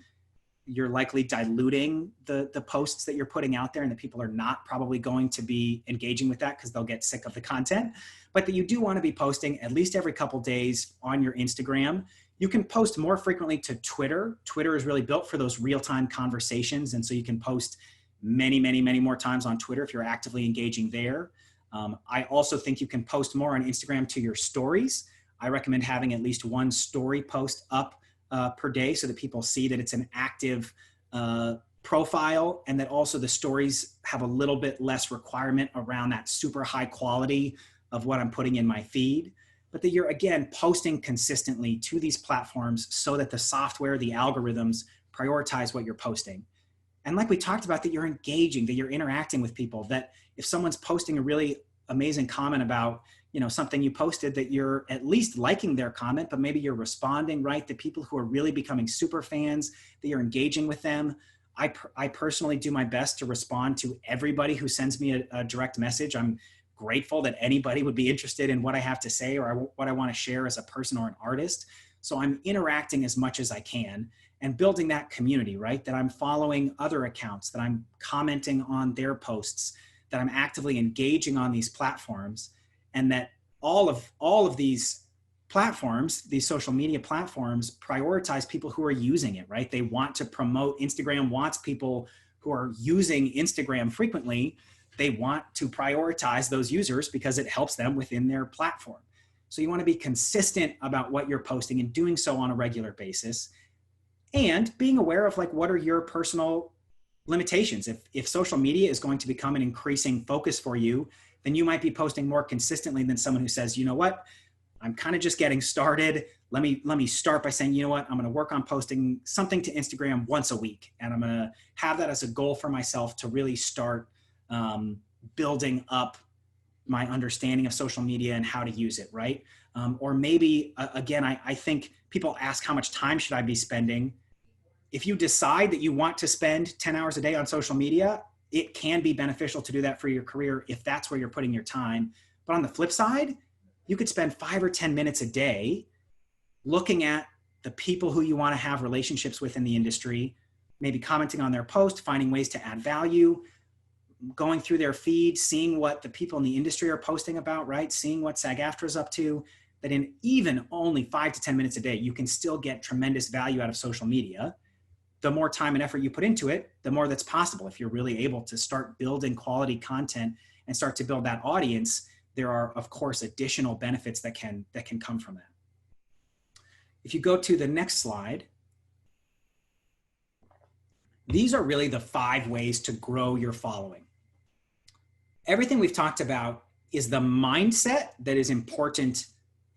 you're likely diluting the posts that you're putting out there, and the people are not probably going to be engaging with that because they'll get sick of the content. But that you do want to be posting at least every couple days on your Instagram. You can post more frequently to Twitter. Twitter is really built for those real-time conversations, and so you can post many, many, many more times on Twitter if you're actively engaging there. I also think you can post more on Instagram to your stories. I recommend having at least 1 story post up per day so that people see that it's an active profile, and that also the stories have a little bit less requirement around that super high quality of what I'm putting in my feed, but that you're, again, posting consistently to these platforms so that the software, the algorithms prioritize what you're posting. And like we talked about, that you're engaging, that you're interacting with people, that if someone's posting a really amazing comment about, you know, something you posted, that you're at least liking their comment, but maybe you're responding, right? The people who are really becoming super fans, that you're engaging with them. I personally do my best to respond to everybody who sends me a direct message. I'm grateful that anybody would be interested in what I have to say or what I want to share as a person or an artist. So I'm interacting as much as I can and building that community, right? That I'm following other accounts, that I'm commenting on their posts, that I'm actively engaging on these platforms, and that all of these platforms, these social media platforms, prioritize people who are using it, right? They want to promote. Instagram wants people who are using Instagram frequently. They want to prioritize those users because it helps them within their platform. So you want to be consistent about what you're posting and doing so on a regular basis, and being aware of, like, what are your personal limitations. If social media is going to become an increasing focus for you, then you might be posting more consistently than someone who says, you know what, I'm kind of just getting started. Let me start by saying, you know what, I'm going to work on posting something to Instagram once a week. And I'm going to have that as a goal for myself to really start building up my understanding of social media and how to use it, right? Or maybe, again, I think people ask, how much time should I be spending? If you decide that you want to spend 10 hours a day on social media, it can be beneficial to do that for your career if that's where you're putting your time. But on the flip side, you could spend 5 or 10 minutes a day looking at the people who you want to have relationships with in the industry, maybe commenting on their post, finding ways to add value, going through their feed, seeing what the people in the industry are posting about, right? Seeing what SAG-AFTRA is up to, that in even only 5 to 10 minutes a day, you can still get tremendous value out of social media. The more time and effort you put into it, the more that's possible. If you're really able to start building quality content and start to build that audience, there are, of course, additional benefits that can come from that. If you go to the next slide, these are really the 5 ways to grow your following. Everything we've talked about is the mindset that is important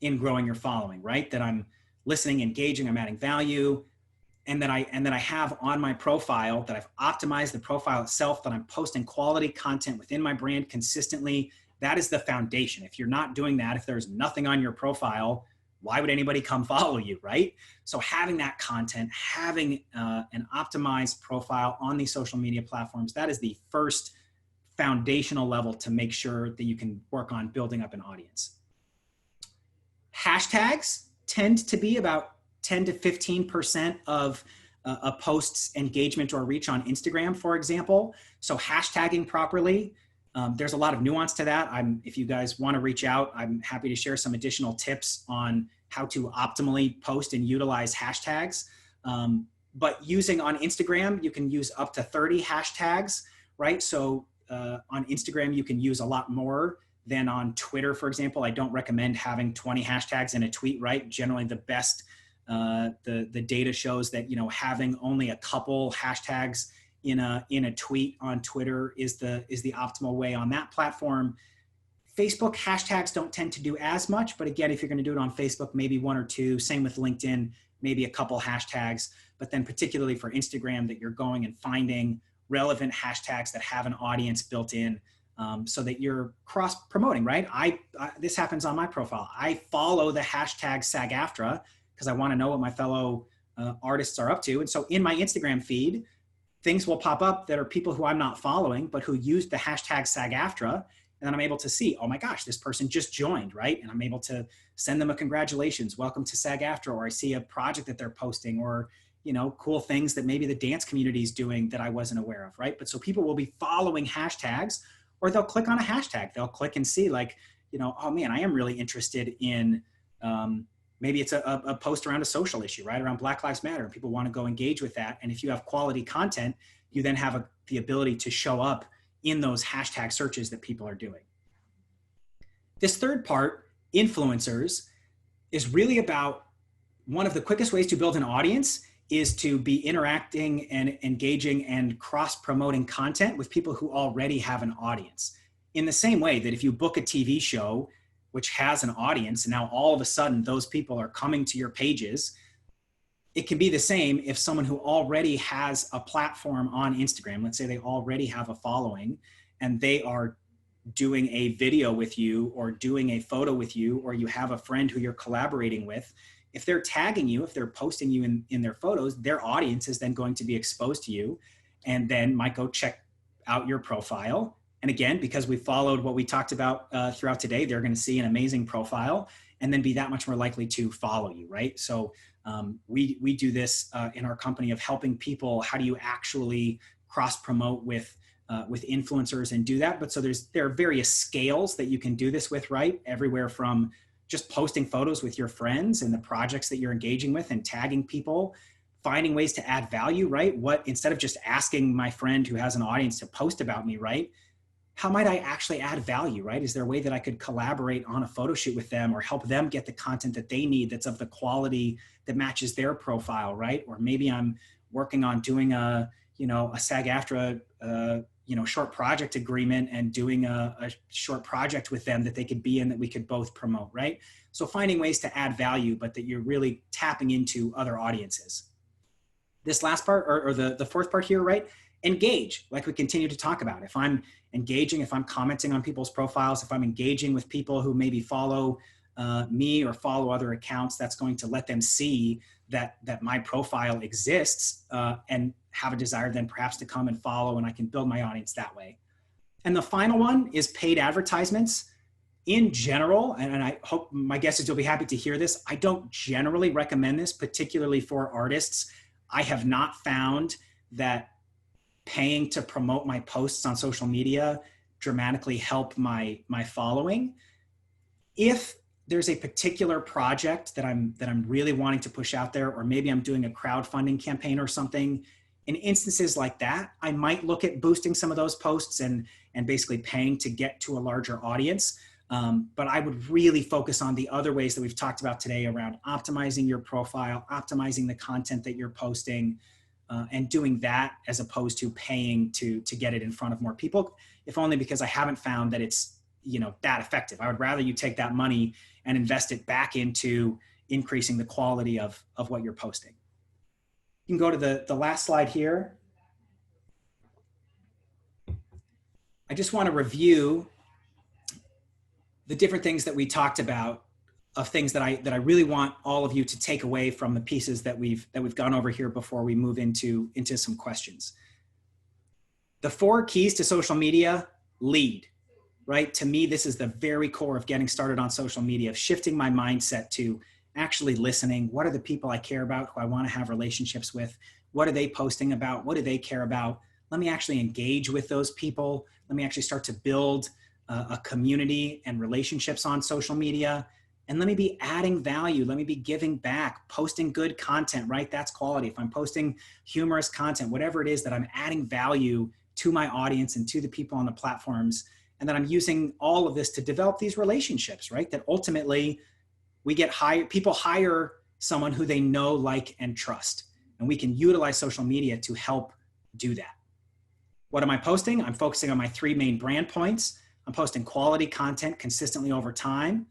in growing your following, right? That I'm listening, engaging, I'm adding value, and that I have on my profile, that I've optimized the profile itself, that I'm posting quality content within my brand consistently. That is the foundation. If you're not doing that, if there's nothing on your profile, why would anybody come follow you, right? So having that content, having an optimized profile on these social media platforms, that is the first foundational level to make sure that you can work on building up an audience. Hashtags tend to be about 10 to 15% of a post's engagement or reach on Instagram, for example. So hashtagging properly, there's a lot of nuance to that. If you guys want to reach out, I'm happy to share some additional tips on how to optimally post and utilize hashtags. But using on Instagram, you can use up to 30 hashtags, right? So on Instagram, you can use a lot more than on Twitter, for example. I don't recommend having 20 hashtags in a tweet, right? Generally the best, the data shows that, having only a couple hashtags in a tweet on Twitter is the optimal way on that platform. Facebook hashtags don't tend to do as much, but again, if you're going to do it on Facebook, maybe one or two. Same with LinkedIn, maybe a couple hashtags. But then particularly for Instagram, that you're going and finding relevant hashtags that have an audience built in, so that you're cross promoting, right? This happens on my profile. I follow the hashtag SAG-AFTRA because I want to know what my fellow artists are up to. And so in my Instagram feed, things will pop up that are people who I'm not following, but who use the hashtag SAG-AFTRA. And then I'm able to see, oh my gosh, this person just joined, right? And I'm able to send them a congratulations, welcome to SAG-AFTRA, or I see a project that they're posting, or cool things that maybe the dance community is doing that I wasn't aware of, right? But so people will be following hashtags, or they'll click on a hashtag. They'll click and see like, oh man, I am really interested in, maybe it's a post around a social issue, right? Around Black Lives Matter, and people want to go engage with that. And if you have quality content, you then have the ability to show up in those hashtag searches that people are doing. This third part, influencers, is really about one of the quickest ways to build an audience is to be interacting and engaging and cross-promoting content with people who already have an audience. In the same way that if you book a TV show, which has an audience, and now all of a sudden those people are coming to your pages, it can be the same if someone who already has a platform on Instagram, let's say they already have a following, and they are doing a video with you or doing a photo with you, or you have a friend who you're collaborating with, if they're tagging you, if they're posting you in their photos, their audience is then going to be exposed to you and then might go check out your profile. And again, because we followed what we talked about throughout today, they're going to see an amazing profile and then be that much more likely to follow you, right? So we do this in our company of helping people. How do you actually cross promote with influencers and do that? But so there are various scales that you can do this with, right? Everywhere from just posting photos with your friends and the projects that you're engaging with and tagging people, finding ways to add value, right? Instead of just asking my friend who has an audience to post about me, right? How might I actually add value, right? Is there a way that I could collaborate on a photo shoot with them or help them get the content that they need that's of the quality that matches their profile, right? Or maybe I'm working on doing a SAG-AFTRA, short project agreement and doing a short project with them that they could be in that we could both promote, right? So finding ways to add value, but that you're really tapping into other audiences. This last part, or the fourth part here, right? Engage, like we continue to talk about. If I'm engaging, if I'm commenting on people's profiles, if I'm engaging with people who maybe follow me or follow other accounts, that's going to let them see that my profile exists and have a desire then perhaps to come and follow, and I can build my audience that way. And the final one is paid advertisements. In general, and I hope my guests will be happy to hear this, I don't generally recommend this, particularly for artists. I have not found that paying to promote my posts on social media dramatically help my following. If there's a particular project that I'm really wanting to push out there, or maybe I'm doing a crowdfunding campaign or something, in instances like that, I might look at boosting some of those posts and basically paying to get to a larger audience. But I would really focus on the other ways that we've talked about today around optimizing your profile, optimizing the content that you're posting, and doing that as opposed to paying to get it in front of more people, if only because I haven't found that it's that effective. I would rather you take that money and invest it back into increasing the quality of what you're posting. You can go to the last slide here. I just want to review the different things that we talked about, of things that I really want all of you to take away from the pieces that we've gone over here before we move into some questions. The 4 keys to social media: lead, right? To me, this is the very core of getting started on social media, of shifting my mindset to actually listening. What are the people I care about, who I want to have relationships with? What are they posting about? What do they care about? Let me actually engage with those people. Let me actually start to build a community and relationships on social media. And let me be adding value. Let me be giving back, posting good content, right? That's quality. If I'm posting humorous content, whatever it is, that I'm adding value to my audience and to the people on the platforms, and that I'm using all of this to develop these relationships, right? That ultimately we get people hire someone who they know, like, and trust. And we can utilize social media to help do that. What am I posting? I'm focusing on my 3 main brand points. I'm posting quality content consistently over time.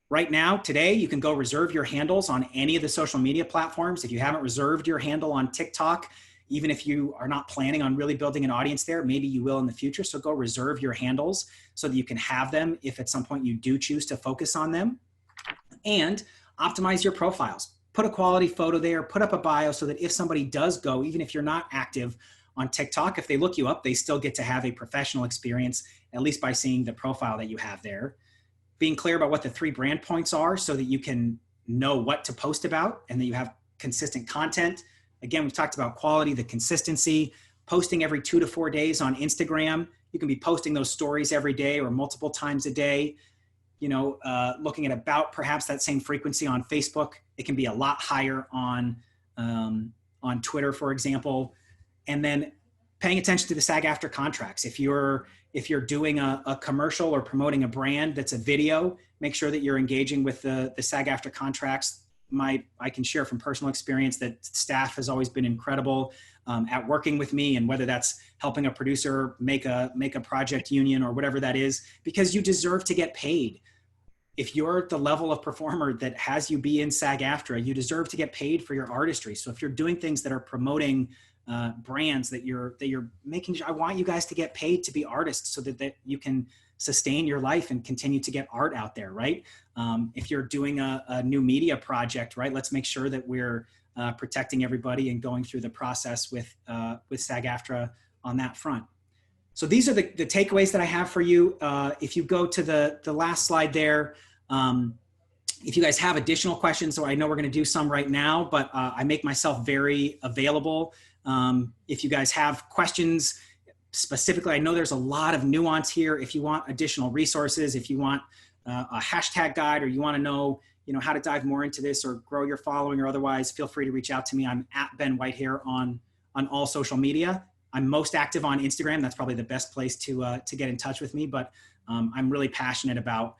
Right now, today, you can go reserve your handles on any of the social media platforms. If you haven't reserved your handle on TikTok, even if you are not planning on really building an audience there, maybe you will in the future. So go reserve your handles so that you can have them if at some point you do choose to focus on them. And optimize your profiles. Put a quality photo there, put up a bio so that if somebody does go, even if you're not active on TikTok, if they look you up, they still get to have a professional experience, at least by seeing the profile that you have there. Being clear about what the 3 brand points are so that you can know what to post about and that you have consistent content. Again, we've talked about quality, the consistency, posting every 2 to 4 days on Instagram. You can be posting those stories every day or multiple times a day. Looking at about perhaps that same frequency on Facebook. It can be a lot higher on Twitter, for example. And then paying attention to the SAG-AFTRA contracts. If you're doing a commercial or promoting a brand that's a video, make sure that you're engaging with the SAG-AFTRA contracts. I can share from personal experience that staff has always been incredible at working with me, and whether that's helping a producer make a project union or whatever that is, because you deserve to get paid. If you're the level of performer that has you be in SAG-AFTRA, you deserve to get paid for your artistry. So if you're doing things that are promoting brands that you're making, I want you guys to get paid to be artists so that you can sustain your life and continue to get art out there, right? If you're doing a new media project, right, let's make sure that we're protecting everybody and going through the process with SAG-AFTRA on that front. So these are the takeaways that I have for you. If you go to the last slide there, if you guys have additional questions, so I know we're going to do some right now, but I make myself very available. If you guys have questions specifically, I know there's a lot of nuance here. If you want additional resources, if you want a hashtag guide, or you want to know, how to dive more into this or grow your following or otherwise, feel free to reach out to me. I'm at Ben Whitehair on all social media. I'm most active on Instagram. That's probably the best place to get in touch with me. But I'm really passionate about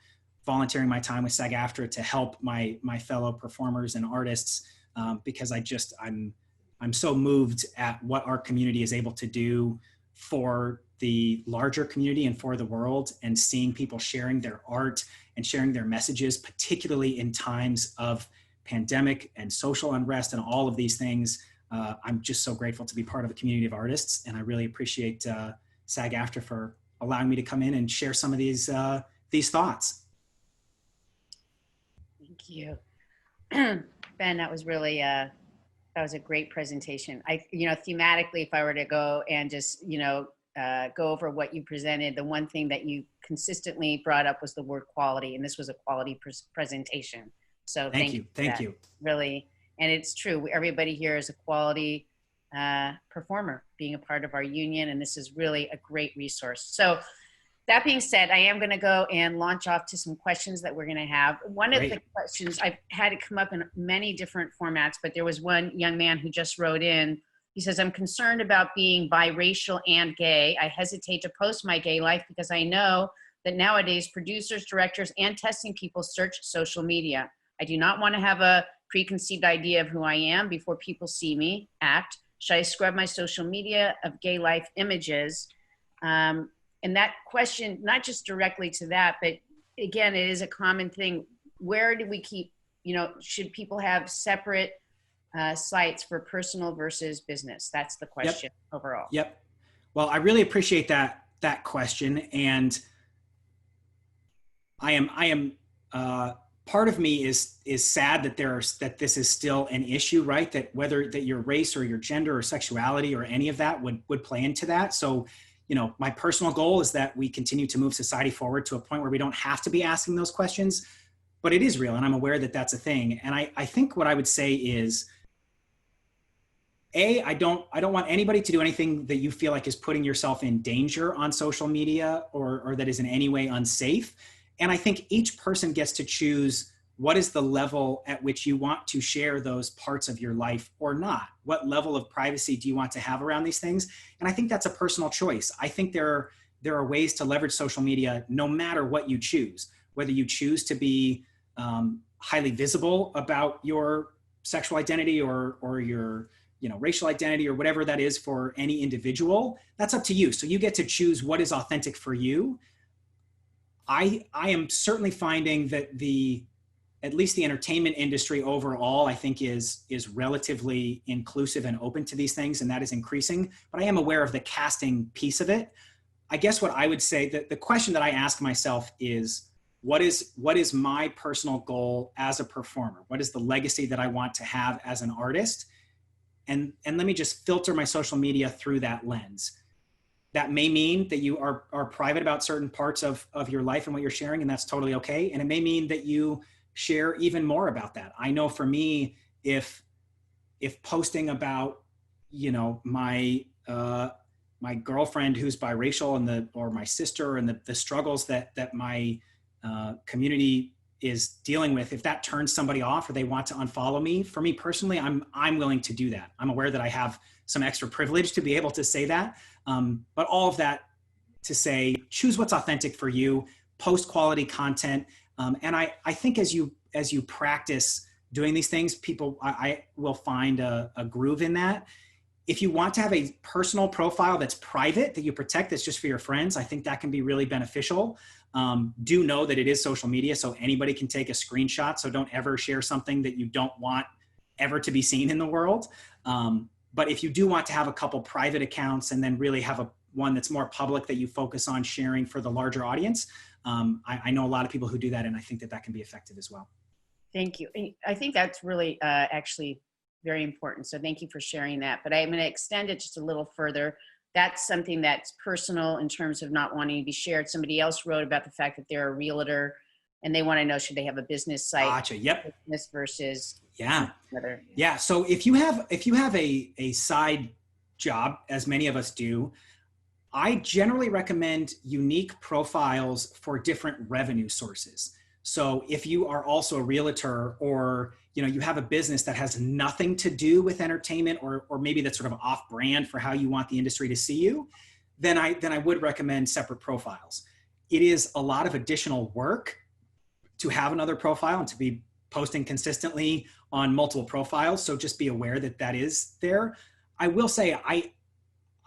volunteering my time with SAG-AFTRA to help my fellow performers and artists, because I'm so moved at what our community is able to do for the larger community and for the world, and seeing people sharing their art and sharing their messages, particularly in times of pandemic and social unrest and all of these things. I'm just so grateful to be part of a community of artists, and I really appreciate SAG-AFTRA for allowing me to come in and share some of these thoughts. Thank you. Ben, that was really, that was a great presentation. Thematically, if I were to go and just, go over what you presented, the one thing that you consistently brought up was the word quality, and this was a quality presentation. So thank you. Thank you. Really. And it's true. Everybody here is a quality performer, being a part of our union, and this is really a great resource. So that being said, I am going to go and launch off to some questions that we're going to have. One of the questions, I've had it come up in many different formats, but there was one young man who just wrote in. He says, I'm concerned about being biracial and gay. I hesitate to post my gay life because I know that nowadays producers, directors, and testing people search social media. I do not want to have a preconceived idea of who I am before people see me act. Should I scrub my social media of gay life images? And that question, not just directly to that, but again, it is a common thing. Where do we keep, should people have separate sites for personal versus business? That's the question overall. Yep. Well, I really appreciate that question. And I am part of me is sad that this is still an issue, right? That whether that your race or your gender or sexuality or any of that would play into that. So, my personal goal is that we continue to move society forward to a point where we don't have to be asking those questions, but it is real. And I'm aware that that's a thing. And I think what I would say is, I don't want anybody to do anything that you feel like is putting yourself in danger on social media or that is in any way unsafe. And I think each person gets to choose what is the level at which you want to share those parts of your life or not. What level of privacy do you want to have around these things? And I think that's a personal choice. I think there are ways to leverage social media no matter what you choose, whether you choose to be highly visible about your sexual identity or your racial identity or whatever that is for any individual. That's up to you. So you get to choose what is authentic for you. I am certainly finding that at least the entertainment industry overall, I think is relatively inclusive and open to these things, and that is increasing. But I am aware of the casting piece of it. I guess what I would say, that the question that I ask myself is, what is my personal goal as a performer? What is the legacy that I want to have as an artist? And let me just filter my social media through that lens. That may mean that you are private about certain parts of your life and what you're sharing, and that's totally okay. And it may mean that you share even more about that. I know for me, if posting about, my girlfriend who's biracial or my sister and the struggles that my community is dealing with, if that turns somebody off or they want to unfollow me, for me personally, I'm willing to do that. I'm aware that I have some extra privilege to be able to say that. But all of that to say, choose what's authentic for you, post quality content. And I think as you practice doing these things, I will find a groove in that. If you want to have a personal profile that's private, that you protect, that's just for your friends, I think that can be really beneficial. Do know that it is social media, so anybody can take a screenshot. So don't ever share something that you don't want ever to be seen in the world. But if you do want to have a couple private accounts and then really have one that's more public that you focus on sharing for the larger audience, I know a lot of people who do that, and I think that can be effective as well. Thank you. I think that's really actually very important. So thank you for sharing that. But I'm going to extend it just a little further. That's something that's personal in terms of not wanting to be shared. Somebody else wrote about the fact that they're a realtor and they want to know, should they have a business site? Gotcha. Yep. Business versus another. Yeah. So if you have a side job, as many of us do, I generally recommend unique profiles for different revenue sources. So if you are also a realtor, or you have a business that has nothing to do with entertainment, or maybe that's sort of off brand for how you want the industry to see you, then I would recommend separate profiles. It is a lot of additional work to have another profile and to be posting consistently on multiple profiles. So just be aware that is there. I will say,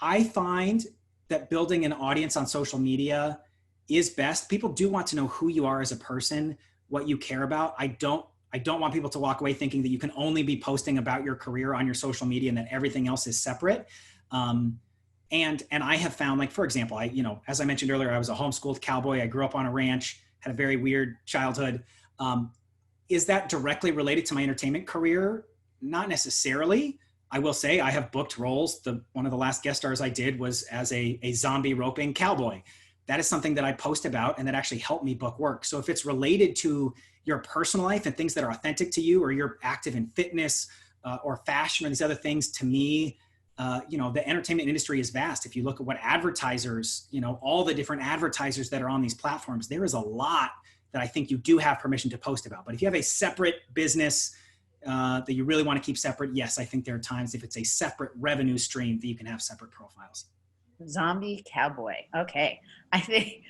I find that building an audience on social media is best. People do want to know who you are as a person, what you care about. I don't want people to walk away thinking that you can only be posting about your career on your social media and that everything else is separate. And I have found, like, for example, as I mentioned earlier, I was a homeschooled cowboy. I grew up on a ranch, had a very weird childhood. Is that directly related to my entertainment career? Not necessarily. I will say I have booked roles. One of the last guest stars I did was as a zombie roping cowboy. That is something that I post about and that actually helped me book work. So if it's related to your personal life and things that are authentic to you, or you're active in fitness or fashion or these other things, to me, the entertainment industry is vast. If you look at what advertisers, all the different advertisers that are on these platforms, there is a lot that I think you do have permission to post about. But if you have a separate business that you really want to keep separate, yes, I think there are times if it's a separate revenue stream that you can have separate profiles. Zombie cowboy. Okay. I think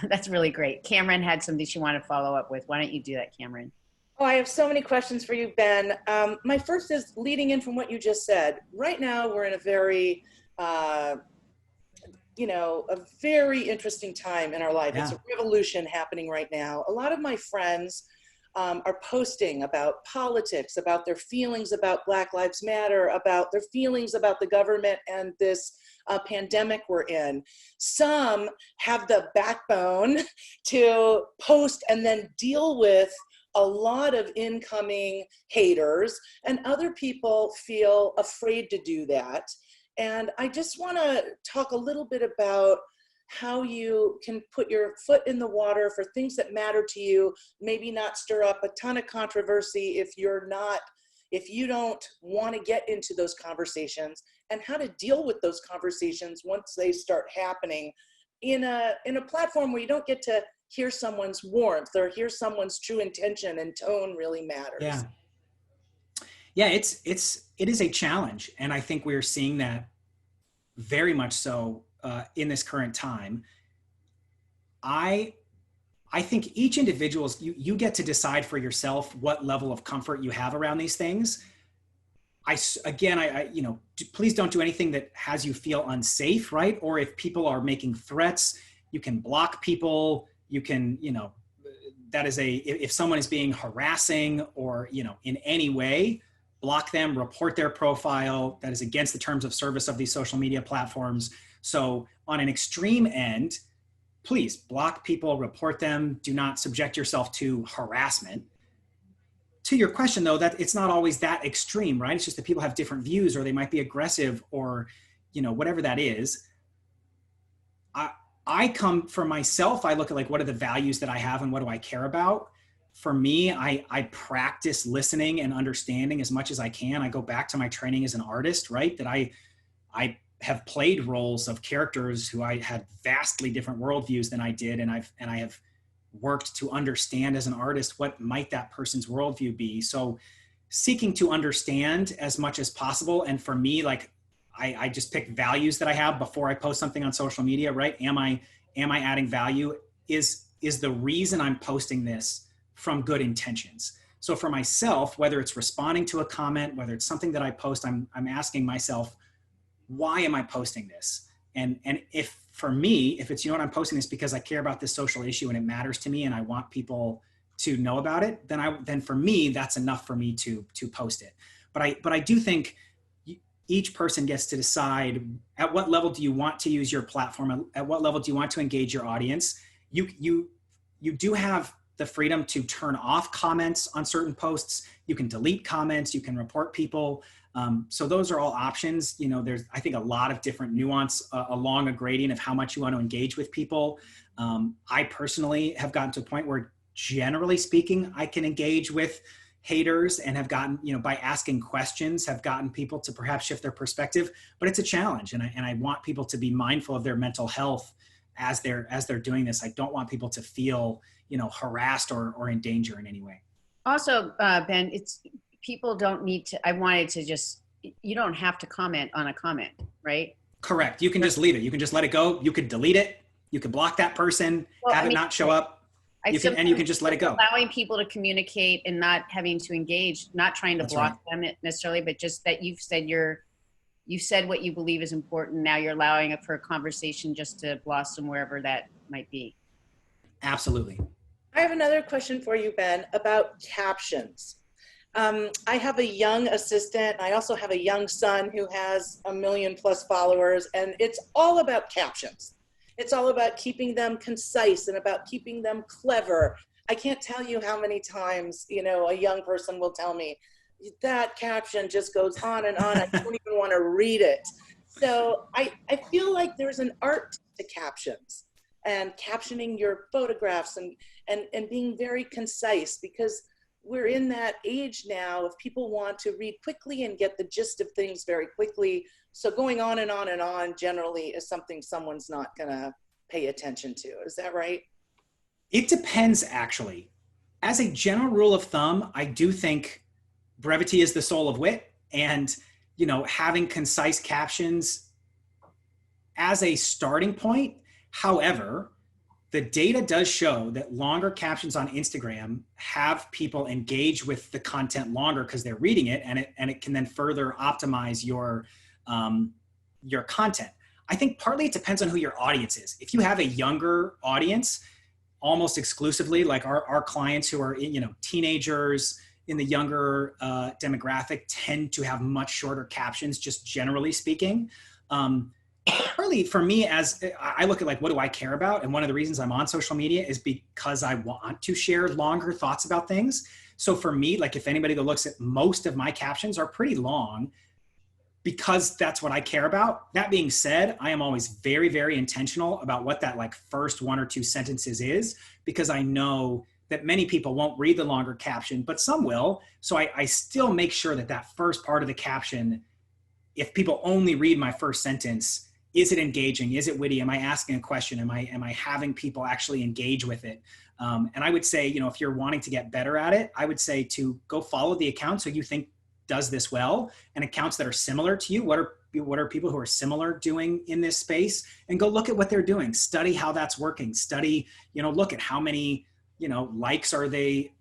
that's really great. Cameron had something she wanted to follow up with. Why don't you do that, Cameron? Oh, I have so many questions for you, Ben. My first is leading in from what you just said. Right now, we're in a very, a very interesting time in our life. Yeah. It's a revolution happening right now. A lot of my friends are posting about politics, about their feelings about Black Lives Matter, about their feelings about the government and this pandemic we're in. Some have the backbone to post and then deal with a lot of incoming haters, and other people feel afraid to do that. And I just want to talk a little bit about how you can put your foot in the water for things that matter to you, maybe not stir up a ton of controversy if you don't want to get into those conversations, and how to deal with those conversations once they start happening in a platform where you don't get to hear someone's warmth or hear someone's true intention, and tone really matters. Yeah. Yeah, it is a challenge. And I think we're seeing that very much so in this current time. I think each individual, you get to decide for yourself what level of comfort you have around these things. Please don't do anything that has you feel unsafe, right? Or if people are making threats, you can block people. You can, if someone is being harassing or, in any way, block them, report their profile. That is against the terms of service of these social media platforms. So on an extreme end, please block people, report them, do not subject yourself to harassment. To your question though, that it's not always that extreme, right? It's just that people have different views, or they might be aggressive, or, whatever that is. I come for myself, I look at what are the values that I have and what do I care about? For me, I practice listening and understanding as much as I can. I go back to my training as an artist, right? That I have played roles of characters who I had vastly different worldviews than I did. And I have worked to understand as an artist, what might that person's worldview be? So seeking to understand as much as possible. And for me, I just pick values that I have before I post something on social media, right? Am I adding value? Is the reason I'm posting this from good intentions? So for myself, whether it's responding to a comment, whether it's something that I post, I'm asking myself, why am I posting this? And if for me, if it's, I'm posting this because I care about this social issue and it matters to me and I want people to know about it, then for me, that's enough for me to post it. But I do think each person gets to decide at what level do you want to use your platform, at what level do you want to engage your audience. You do have the freedom to turn off comments on certain posts. You can delete comments, you can report people. So those are all options. There's, I think, a lot of different nuance along a gradient of how much you want to engage with people. I personally have gotten to a point where, generally speaking, I can engage with haters and have gotten, by asking questions, have gotten people to perhaps shift their perspective, but it's a challenge. And I want people to be mindful of their mental health as they're doing this. I don't want people to feel, harassed or in danger in any way. Also, Ben, people don't need to, you don't have to comment on a comment, right? Correct. You can just leave it. You can just let it go. You could delete it. You could block that person, it not show up. You can just let it go. Allowing people to communicate and not having to engage, not trying to block them necessarily, but just that you've said what you believe is important. Now you're allowing it for a conversation just to blossom wherever that might be. Absolutely. I have another question for you, Ben, about captions. I have a young assistant. I also have a young son who has 1 million+ followers, and it's all about captions. It's all about keeping them concise and about keeping them clever. I can't tell you how many times, a young person will tell me, that caption just goes on and on. I don't even want to read it. So I feel like there's an art to captions, and captioning your photographs and being very concise, because we're in that age now of people want to read quickly and get the gist of things very quickly. So going on and on and on generally is something someone's not going to pay attention to. Is that right? It depends, actually. As a general rule of thumb, I do think brevity is the soul of wit, and having concise captions as a starting point. However, the data does show that longer captions on Instagram have people engage with the content longer because they're reading it, and it can then further optimize your content. I think partly it depends on who your audience is. If you have a younger audience, almost exclusively, like our clients who are teenagers in the younger demographic tend to have much shorter captions, just generally speaking. Partly for me, as I look at what do I care about? And one of the reasons I'm on social media is because I want to share longer thoughts about things. So for me, if anybody that looks at most of my captions are pretty long, because that's what I care about. That being said, I am always very, very intentional about what that like first 1 or 2 sentences is, because I know that many people won't read the longer caption, but some will. So I still make sure that that first part of the caption, if people only read my first sentence, is it engaging? Is it witty? Am I asking a question? Am I having people actually engage with it? And I would say, you know, if you're wanting to get better at it, I would say to go follow the accounts who you think does this well, and accounts that are similar to you. What are people who are similar doing in this space, and go look at what they're doing. Study how that's working. Study, you know, look at how many, you know, likes are they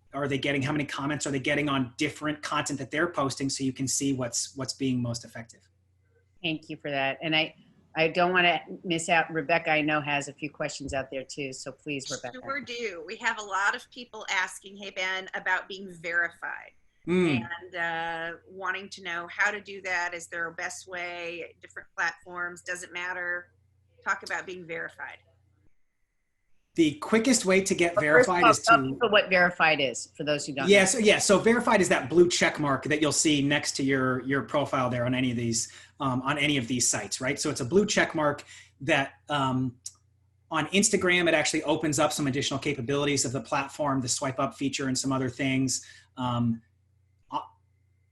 getting? How many comments are they getting on different content that they're posting, so you can see what's being most effective. Thank you for that. And I don't want to miss out. Rebecca, I know, has a few questions out there too. So please, Rebecca. Sure do. We have a lot of people asking, hey, Ben, about being verified. Mm. And wanting to know how to do that. Is there a best way? Different platforms, doesn't matter. Talk about being verified. The quickest way to get verified is to... Tell people what verified is, for those who don't know. So verified is that blue check mark that you'll see next to your profile there on any of these sites, right? So it's a blue check mark that on Instagram, it actually opens up some additional capabilities of the platform, the swipe up feature and some other things.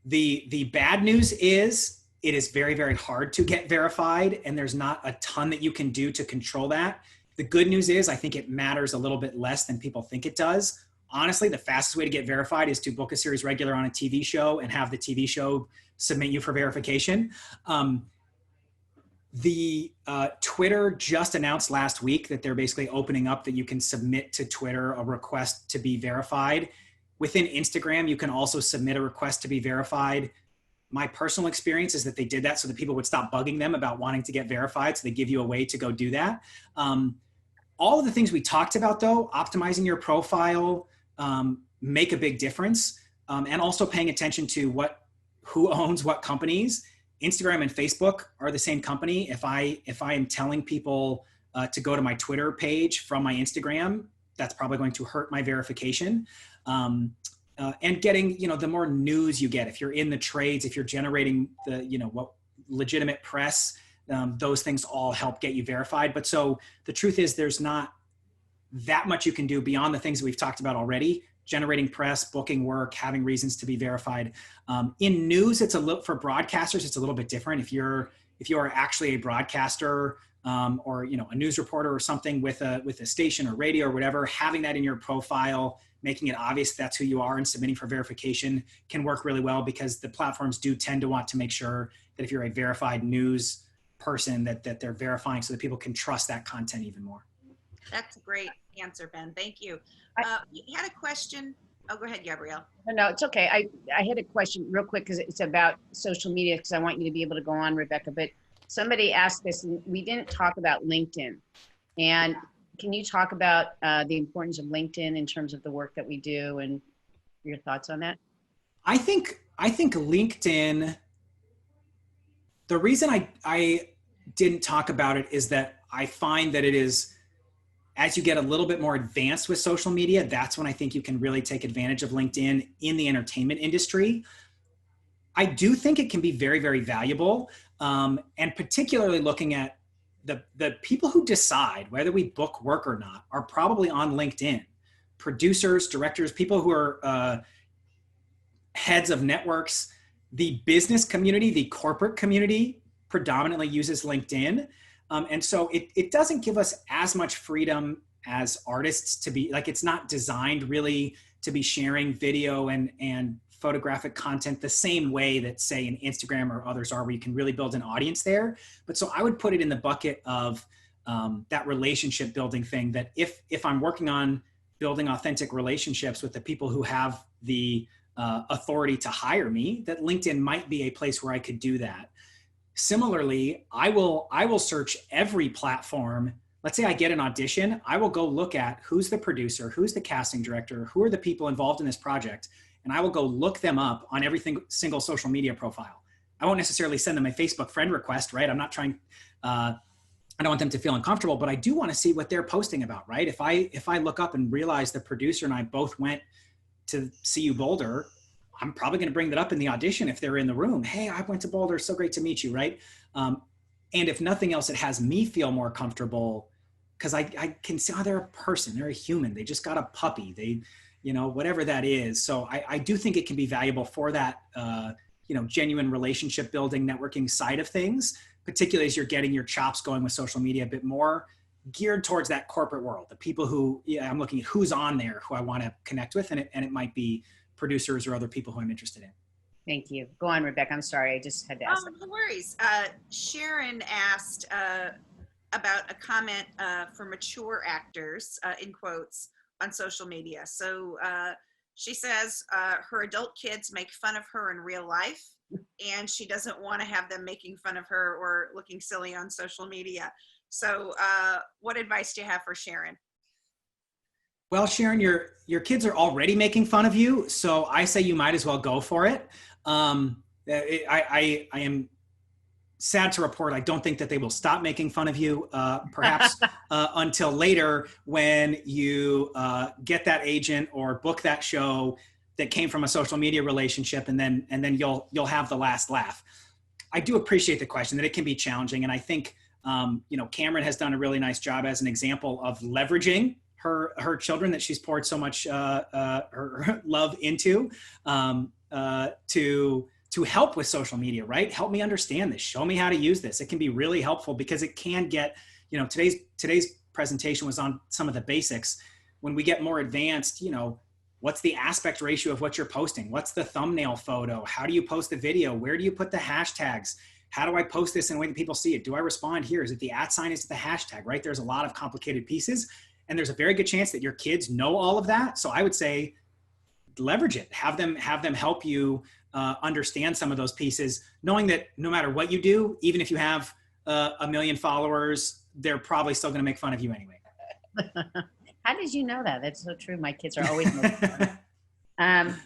The bad news is it is very, very hard to get verified, and there's not a ton that you can do to control that. The good news is I think it matters a little bit less than people think it does. Honestly, the fastest way to get verified is to book a series regular on a TV show and have the TV show submit you for verification. Twitter just announced last week that they're basically opening up that you can submit to Twitter a request to be verified. Within Instagram, you can also submit a request to be verified. My personal experience is that they did that so that people would stop bugging them about wanting to get verified. So they give you a way to go do that. All of the things we talked about though, optimizing your profile, make a big difference. And also paying attention to who owns what companies. Instagram and Facebook are the same company. If I am telling people to go to my Twitter page from my Instagram, that's probably going to hurt my verification. And getting, you know, the more news you get, if you're in the trades, if you're generating the, you know, what legitimate press, those things all help get you verified. But so the truth is there's not that much you can do beyond the things that we've talked about already. Generating press, booking work, having reasons to be verified. In news, it's for broadcasters, it's a little bit different. If you are actually a broadcaster, or, you know, a news reporter or something with a station or radio or whatever, having that in your profile, making it obvious that's who you are and submitting for verification can work really well, because the platforms do tend to want to make sure that if you're a verified news person that they're verifying so that people can trust that content even more. That's a great answer, Ben. Thank you. You had a question. Oh, go ahead, Gabrielle. No, it's okay. I had a question real quick because it's about social media, because I want you to be able to go on, Rebecca. But somebody asked this, and we didn't talk about LinkedIn. And can you talk about the importance of LinkedIn in terms of the work that we do and your thoughts on that? I think LinkedIn, the reason I didn't talk about it is that I find that it is, as you get a little bit more advanced with social media, that's when I think you can really take advantage of LinkedIn in the entertainment industry. I do think it can be very, very valuable. And particularly looking at the people who decide whether we book work or not are probably on LinkedIn. Producers, directors, people who are heads of networks. The business community, the corporate community predominantly uses LinkedIn. And so it doesn't give us as much freedom as artists to be, like, it's not designed really to be sharing video and photographic content the same way that, say, an Instagram or others are, where you can really build an audience there. But so I would put it in the bucket of that relationship building thing, that if I'm working on building authentic relationships with the people who have the authority to hire me, that LinkedIn might be a place where I could do that. Similarly, I will search every platform. Let's say I get an audition, I will go look at who's the producer, who's the casting director, who are the people involved in this project, and I will go look them up on every single social media profile. I won't necessarily send them a Facebook friend request, right? I'm not trying, I don't want them to feel uncomfortable, but I do want to see what they're posting about, right? If I look up and realize the producer and I both went to CU Boulder, I'm probably going to bring that up in the audition if they're in the room. Hey, I went to Boulder. So great to meet you. Right. And if nothing else, it has me feel more comfortable because I can see, oh, they're a person, they're a human. They just got a puppy. They, whatever that is. So I do think it can be valuable for that, genuine relationship building, networking side of things, particularly as you're getting your chops going with social media a bit more geared towards that corporate world, the people who, I'm looking at who's on there, who I want to connect with. And it might be producers or other people who I'm interested in. Thank you. Go on, Rebecca. I'm sorry. I just had to ask. No worries. Sharon asked about a comment for mature actors, in quotes, on social media. So she says her adult kids make fun of her in real life, and she doesn't want to have them making fun of her or looking silly on social media. So what advice do you have for Sharon? Well, Sharon, your kids are already making fun of you, so I say you might as well go for it. I am sad to report, I don't think that they will stop making fun of you, perhaps until later when you get that agent or book that show that came from a social media relationship, and then you'll have the last laugh. I do appreciate the question, that it can be challenging, and I think Cameron has done a really nice job as an example of leveraging her children that she's poured so much her love into to help with social media, right? Help me understand this. Show me how to use this. It can be really helpful because it can get, today's presentation was on some of the basics. When we get more advanced, what's the aspect ratio of what you're posting? What's the thumbnail photo? How do you post the video? Where do you put the hashtags? How do I post this in a way that people see it? Do I respond here? Is it the @ sign? Is it the hashtag, right? There's a lot of complicated pieces. And there's a very good chance that your kids know all of that. So I would say leverage it. Have them help you understand some of those pieces, knowing that no matter what you do, even if you have 1 million followers, they're probably still going to make fun of you anyway. How did you know that? That's so true. My kids are always making fun.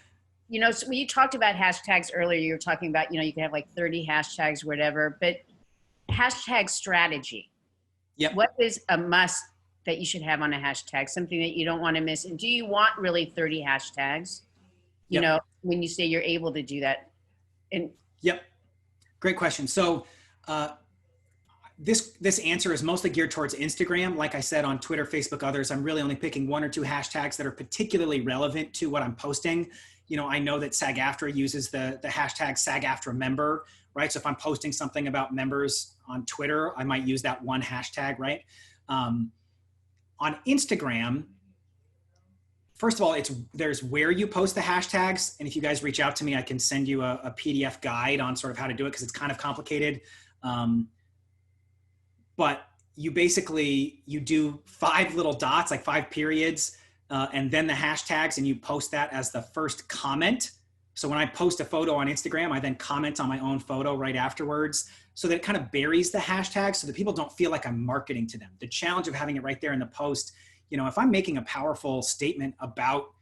So when you talked about hashtags earlier, you were talking about, you can have like 30 hashtags, whatever, but hashtag strategy. Yep. What is a must that you should have on a hashtag, something that you don't want to miss? And do you want really 30 hashtags? Yep. When you say you're able to do that. Yep. Great question. So this answer is mostly geared towards Instagram. Like I said, on Twitter, Facebook, others, I'm really only picking 1 or 2 hashtags that are particularly relevant to what I'm posting. I know that SAG-AFTRA uses the hashtag SAG-AFTRA member, right? So if I'm posting something about members on Twitter, I might use that one hashtag, right? On Instagram, first of all, there's where you post the hashtags. And if you guys reach out to me, I can send you a PDF guide on sort of how to do it because it's kind of complicated. But you do 5 little dots, like 5 periods, and then the hashtags, and you post that as the first comment. So when I post a photo on Instagram, I then comment on my own photo right afterwards, so that it kind of buries the hashtag so that people don't feel like I'm marketing to them. The challenge of having it right there in the post, if I'm making a powerful statement about,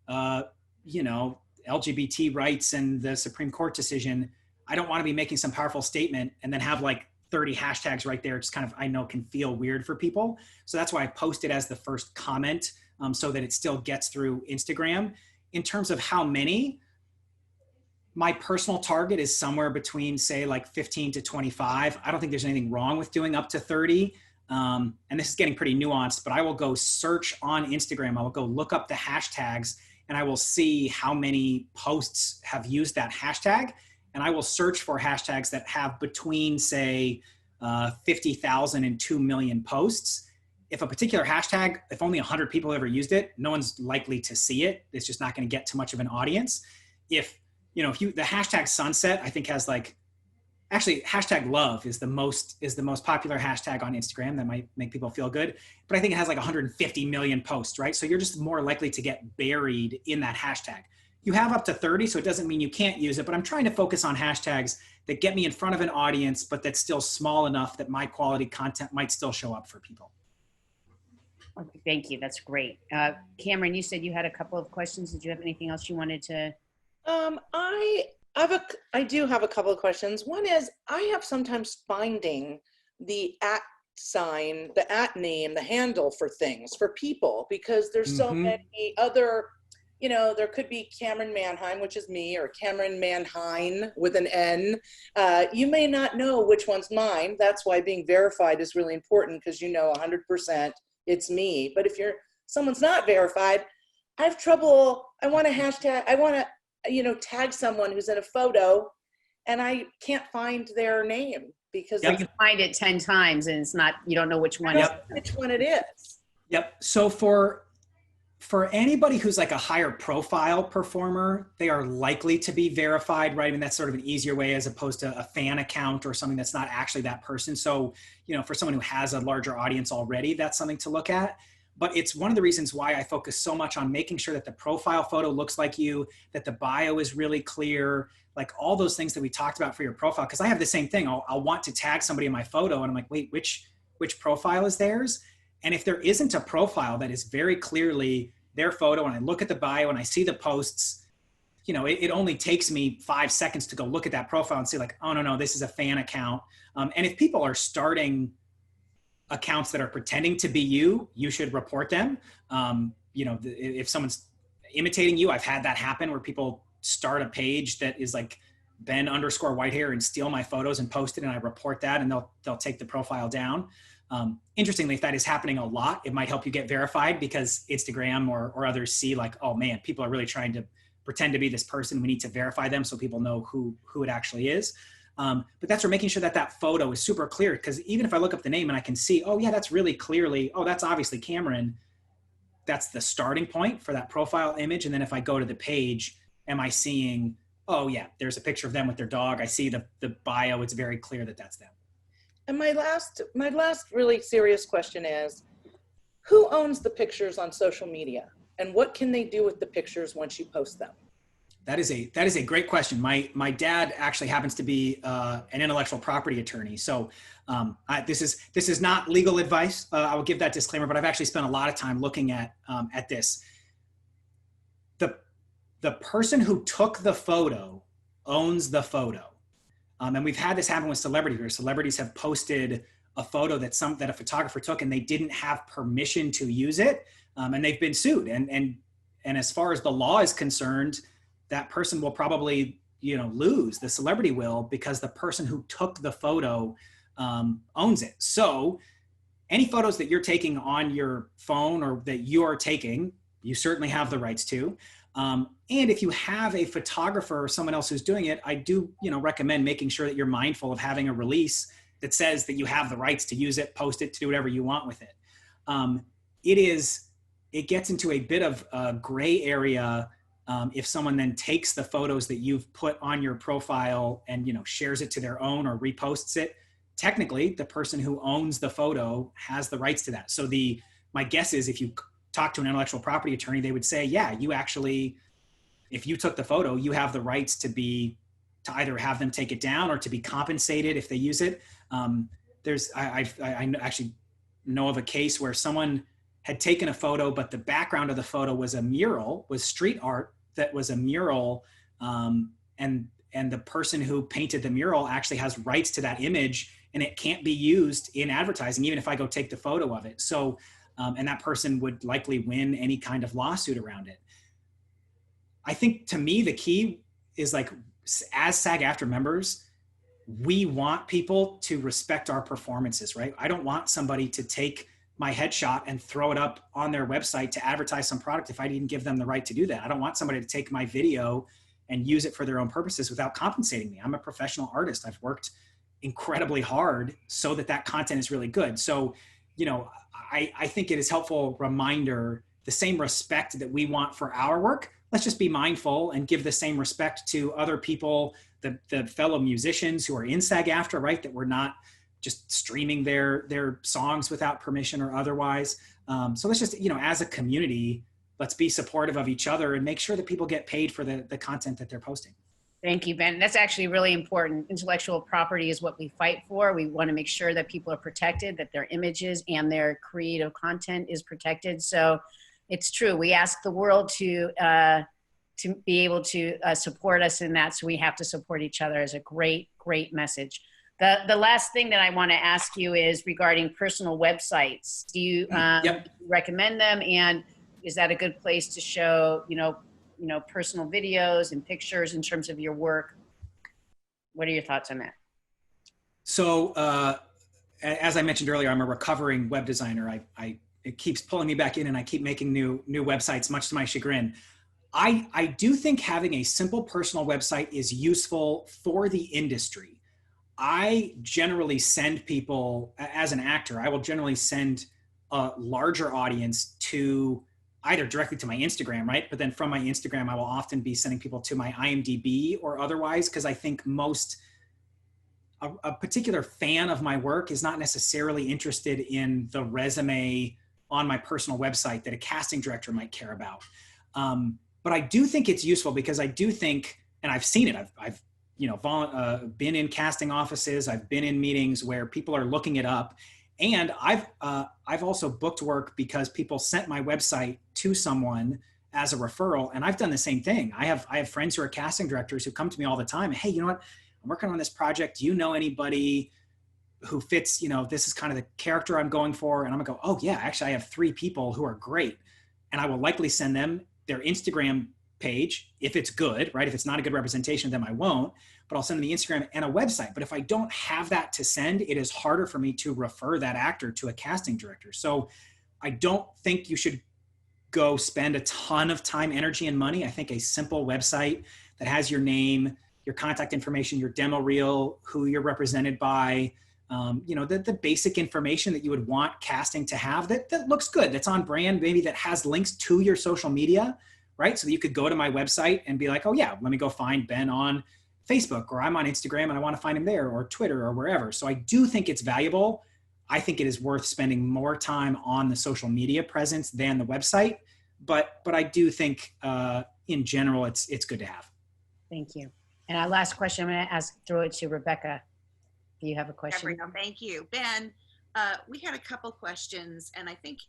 LGBT rights and the Supreme Court decision, I don't want to be making some powerful statement and then have like 30 hashtags right there. It's kind of, I know, can feel weird for people. So that's why I post it as the first comment, so that it still gets through Instagram. In terms of how many, my personal target is somewhere between, say, like 15 to 25. I don't think there's anything wrong with doing up to 30. And this is getting pretty nuanced, but I will go search on Instagram. I will go look up the hashtags, and I will see how many posts have used that hashtag. And I will search for hashtags that have between, say, 50,000 and 2 million posts. If a particular hashtag, if only 100 people ever used it, no one's likely to see it. It's just not going to get too much of an audience. If the hashtag sunset, I think has actually hashtag love is the most popular hashtag on Instagram. That might make people feel good, but I think it has like 150 million posts, right? So you're just more likely to get buried in that hashtag. You have up to 30, so it doesn't mean you can't use it, but I'm trying to focus on hashtags that get me in front of an audience, but that's still small enough that my quality content might still show up for people. Okay, thank you. That's great. Cameron, you said you had a couple of questions. Did you have anything else you wanted to? I do have a couple of questions. One is, I have sometimes finding the @ sign, the @ name, the handle for things, for people, because there's so many other you know, there could be Cameron Manheim, which is me, or Cameron Manheim with an N. You may not know which one's mine. That's why being verified is really important, because you know 100% it's me. But if someone's not verified, I have trouble. I want to hashtag, I want to, you know, tag someone who's in a photo and I can't find their name because you find it 10 times and it's not, you don't know which one. Which one it is. Yep. So for anybody who's like a higher profile performer, they are likely to be verified, right? I mean, that's sort of an easier way as opposed to a fan account or something that's not actually that person. So, you know, for someone who has a larger audience already, that's something to look at. But it's one of the reasons why I focus so much on making sure that the profile photo looks like you, that the bio is really clear, like all those things that we talked about for your profile. Because I have the same thing. I'll want to tag somebody in my photo and I'm like, wait, which profile is theirs? And if there isn't a profile that is very clearly their photo, and I look at the bio and I see the posts, you know, it only takes me 5 seconds to go look at that profile and say like, oh, no, this is a fan account. And if people are starting accounts that are pretending to be you should report them. You know, if someone's imitating you, I've had that happen where people start a page that is like Ben_Whitehair and steal my photos and post it, and I report that, and they'll take the profile down. Interestingly, if that is happening a lot, it might help you get verified, because Instagram or others see like, oh man, people are really trying to pretend to be this person. We need to verify them so people know who it actually is. But that's where making sure that photo is super clear, because even if I look up the name and I can see, oh yeah, that's really clearly, oh, that's obviously Cameron, that's the starting point for that profile image. And then if I go to the page, am I seeing, oh yeah, there's a picture of them with their dog. I see the bio, it's very clear that that's them. And my last really serious question is, who owns the pictures on social media, and what can they do with the pictures once you post them? That is a great question. My dad actually happens to be an intellectual property attorney. So this is not legal advice. I will give that disclaimer, but I've actually spent a lot of time looking at this. The person who took the photo owns the photo. And we've had this happen with celebrities, where celebrities have posted a photo that a photographer took and they didn't have permission to use it. And they've been sued. And as far as the law is concerned, that person will probably, you know, lose. The celebrity will, because the person who took the photo owns it. So any photos that you're taking on your phone or that you are taking, you certainly have the rights to. And if you have a photographer or someone else who's doing it, I do, you know, recommend making sure that you're mindful of having a release that says that you have the rights to use it, post it, to do whatever you want with it. It gets into a bit of a gray area if someone then takes the photos that you've put on your profile and, you know, shares it to their own or reposts it. Technically, the person who owns the photo has the rights to that. So my guess is if you talk to an intellectual property attorney, they would say, yeah, you actually, if you took the photo, you have the rights to either have them take it down or to be compensated if they use it. I actually know of a case where someone had taken a photo, but the background of the photo was street art that was a mural. And the person who painted the mural actually has rights to that image, and it can't be used in advertising, even if I go take the photo of it. So, and that person would likely win any kind of lawsuit around it. I think, to me, the key is, like, as SAG-AFTRA members, we want people to respect our performances, right? I don't want somebody to take my headshot and throw it up on their website to advertise some product if I didn't give them the right to do that. I don't want somebody to take my video and use it for their own purposes without compensating me. I'm a professional artist. I've worked incredibly hard so that content is really good. So, you know, I think it is helpful reminder, the same respect that we want for our work, let's just be mindful and give the same respect to other people, the fellow musicians who are in SAG-AFTRA, right? That we're not just streaming their songs without permission or otherwise. So let's just, you know, as a community, let's be supportive of each other and make sure that people get paid for the content that they're posting. Thank you, Ben. That's actually really important. Intellectual property is what we fight for. We want to make sure that people are protected, that their images and their creative content is protected. So it's true. We ask the world to be able to support us in that. So we have to support each other as a great, great message. The last thing that I want to ask you is regarding personal websites. Do you recommend them? And is that a good place to show, you know, personal videos and pictures in terms of your work. What are your thoughts on that? So, as I mentioned earlier, I'm a recovering web designer. It keeps pulling me back in, and I keep making new websites, much to my chagrin. I do think having a simple personal website is useful for the industry. I generally send people, as an actor, I will generally send a larger audience to either directly to my Instagram, right? But then from my Instagram, I will often be sending people to my IMDb or otherwise, because I think a particular fan of my work is not necessarily interested in the resume on my personal website that a casting director might care about. But I do think it's useful, because I do think, and I've seen it, I've been in casting offices, I've been in meetings where people are looking it up, and I've also booked work because people sent my website to someone as a referral, and I've done the same thing. I have friends who are casting directors who come to me all the time. Hey, you know what? I'm working on this project. Do you know anybody who fits, this is kind of the character I'm going for? And I'm gonna go, oh yeah, actually I have 3 people who are great. And I will likely send them their Instagram page if it's good, right? If it's not a good representation of them, I won't, but I'll send them the Instagram and a website. But if I don't have that to send, it is harder for me to refer that actor to a casting director. So I don't think you should go spend a ton of time, energy, and money. I think a simple website that has your name, your contact information, your demo reel, who you're represented by, the basic information that you would want casting to have that looks good, that's on brand, maybe that has links to your social media, right? So that you could go to my website and be like, oh yeah, let me go find Ben on Facebook, or I'm on Instagram and I want to find him there, or Twitter, or wherever. So I do think it's valuable. I think it is worth spending more time on the social media presence than the website. But I do think in general, it's good to have. Thank you. And our last question, I'm going to throw it to Rebecca. Do you have a question? Thank you. Ben, we had a couple questions, and I think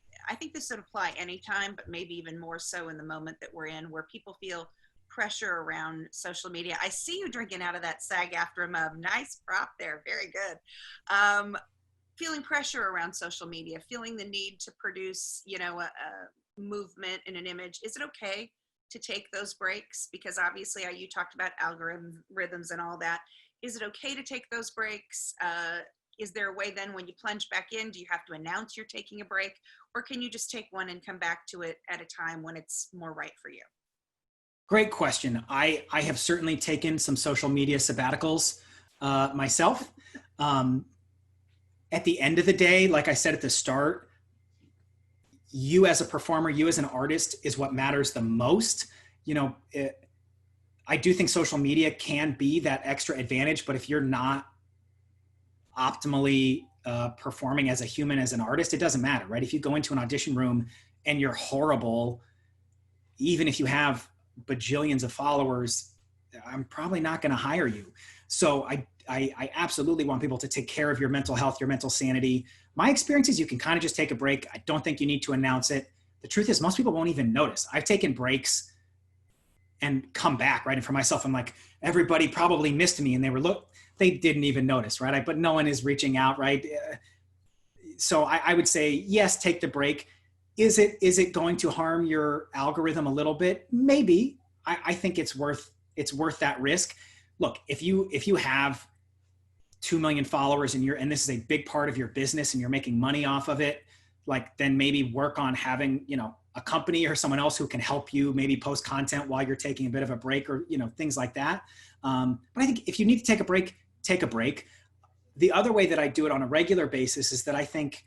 this would apply anytime, but maybe even more so in the moment that we're in, where people feel pressure around social media. I see you drinking out of that SAG-AFTRA mug. Nice prop there. Very good. Feeling pressure around social media, feeling the need to produce, a movement and an image. Is it okay to take those breaks? Because obviously you talked about algorithms and all that. Is it okay to take those breaks? Is there a way then when you plunge back in, do you have to announce you're taking a break? Or can you just take one and come back to it at a time when it's more right for you? Great question. I have certainly taken some social media sabbaticals myself. At the end of the day, like I said at the start, you as a performer, you as an artist is what matters the most. I do think social media can be that extra advantage, but if you're not optimally performing as a human, as an artist, it doesn't matter, right? If you go into an audition room and you're horrible, even if you have bajillions of followers, I'm probably not going to hire you. So I absolutely want people to take care of your mental health, your mental sanity. My experience is you can kind of just take a break. I don't think you need to announce it. The truth is most people won't even notice. I've taken breaks and come back, right? And for myself, I'm like, everybody probably missed me, and they didn't even notice, right? But no one is reaching out, right? So I would say, yes, take the break. Is it going to harm your algorithm a little bit? Maybe. I think it's worth that risk. Look, if you have 2 million followers and this is a big part of your business and you're making money off of it, like then maybe work on having, a company or someone else who can help you maybe post content while you're taking a bit of a break, or, things like that. But I think if you need to take a break, take a break. The other way that I do it on a regular basis is that I think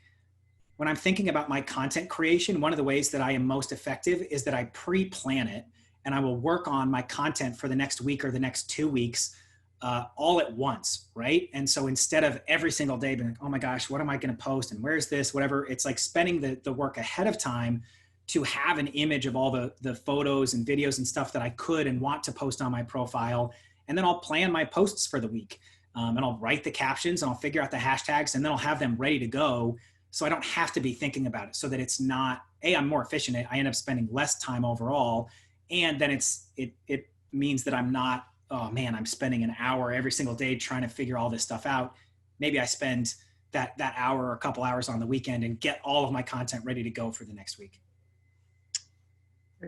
when I'm thinking about my content creation, one of the ways that I am most effective is that I pre-plan it, and I will work on my content for the next week or the next 2 weeks all at once, right? And so instead of every single day being like, oh my gosh, what am I going to post and where's this, whatever, it's like spending the work ahead of time to have an image of all the photos and videos and stuff that I could and want to post on my profile. And then I'll plan my posts for the week. And I'll write the captions and I'll figure out the hashtags, and then I'll have them ready to go. So I don't have to be thinking about it, so that it's not, I'm more efficient. I end up spending less time overall. And then it means that I'm not, oh man, I'm spending an hour every single day trying to figure all this stuff out. Maybe I spend that hour or a couple hours on the weekend and get all of my content ready to go for the next week.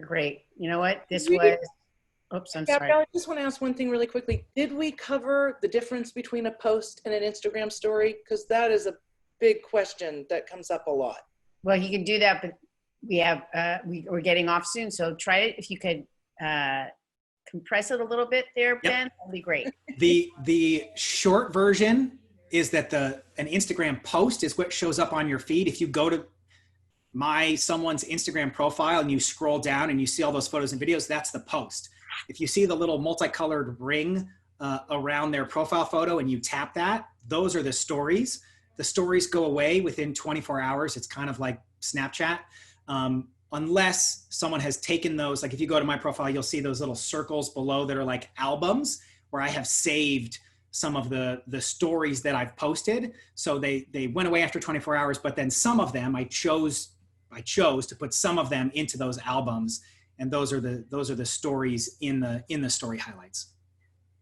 Great. You know what? This We- was, oops, I'm sorry. Gabrielle, I just want to ask one thing really quickly. Did we cover the difference between a post and an Instagram story? Because that is a big question that comes up a lot. Well, you can do that, but we have, we're getting off soon. So try it. If you could compress it a little bit there, Ben, that'd be great. The short version is that an Instagram post is what shows up on your feed. If you go to someone's Instagram profile and you scroll down and you see all those photos and videos, that's the post. If you see the little multicolored ring around their profile photo and you tap that, those are the stories. The stories go away within 24 hours. It's kind of like Snapchat. Unless someone has taken those, like if you go to my profile, you'll see those little circles below that are like albums where I have saved some of the stories that I've posted. So they went away after 24 hours, but then some of them I chose to put some of them into those albums. And those are the stories in the story highlights.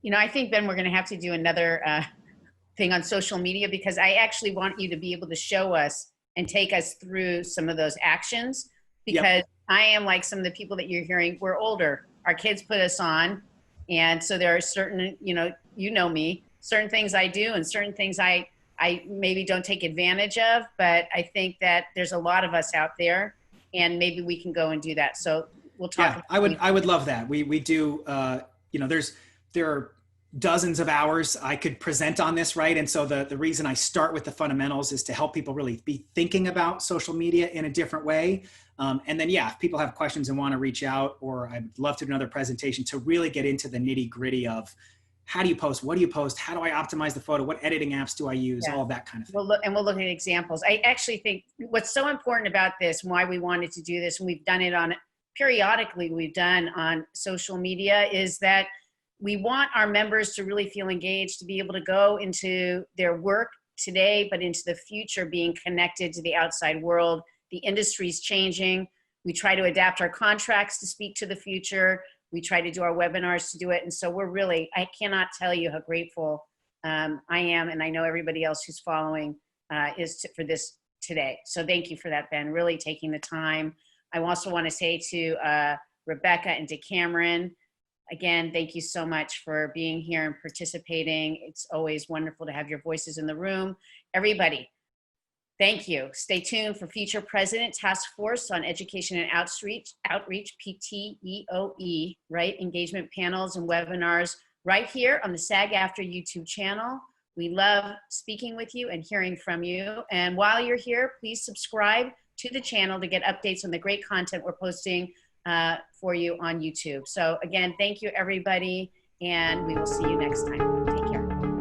You know, I think, Ben, we're going to have to do another thing on social media, because I actually want you to be able to show us and take us through some of those actions, because I am like some of the people that you're hearing, we're older. Our kids put us on. And so there are certain, you know me, certain things I do and certain things I maybe don't take advantage of, but I think that there's a lot of us out there and maybe we can go and do that. So we'll talk. Yeah, I would love that. We do, there are dozens of hours I could present on this, right? And so the reason I start with the fundamentals is to help people really be thinking about social media in a different way. And then, if people have questions and want to reach out, or I'd love to do another presentation to really get into the nitty gritty of how do you post, what do you post, how do I optimize the photo, what editing apps do I use, all of that kind of thing. We'll look at examples. I actually think what's so important about this and why we wanted to do this, and we've done it periodically we've done on social media, is that we want our members to really feel engaged, to be able to go into their work today, but into the future being connected to the outside world. The industry's changing. We try to adapt our contracts to speak to the future. We try to do our webinars to do it. And so I cannot tell you how grateful I am, and I know everybody else who's following for this today. So thank you for that, Ben, really taking the time. I also want to say to Rebecca and to Cameron, again, thank you so much for being here and participating. It's always wonderful to have your voices in the room. Everybody, thank you. Stay tuned for Future President Task Force on Education and Outreach, PTEOE, right? Engagement panels and webinars right here on the SAG-AFTRA YouTube channel. We love speaking with you and hearing from you. And while you're here, please subscribe to the channel to get updates on the great content we're posting for you on YouTube. So again, thank you everybody, and we will see you next time. Take care.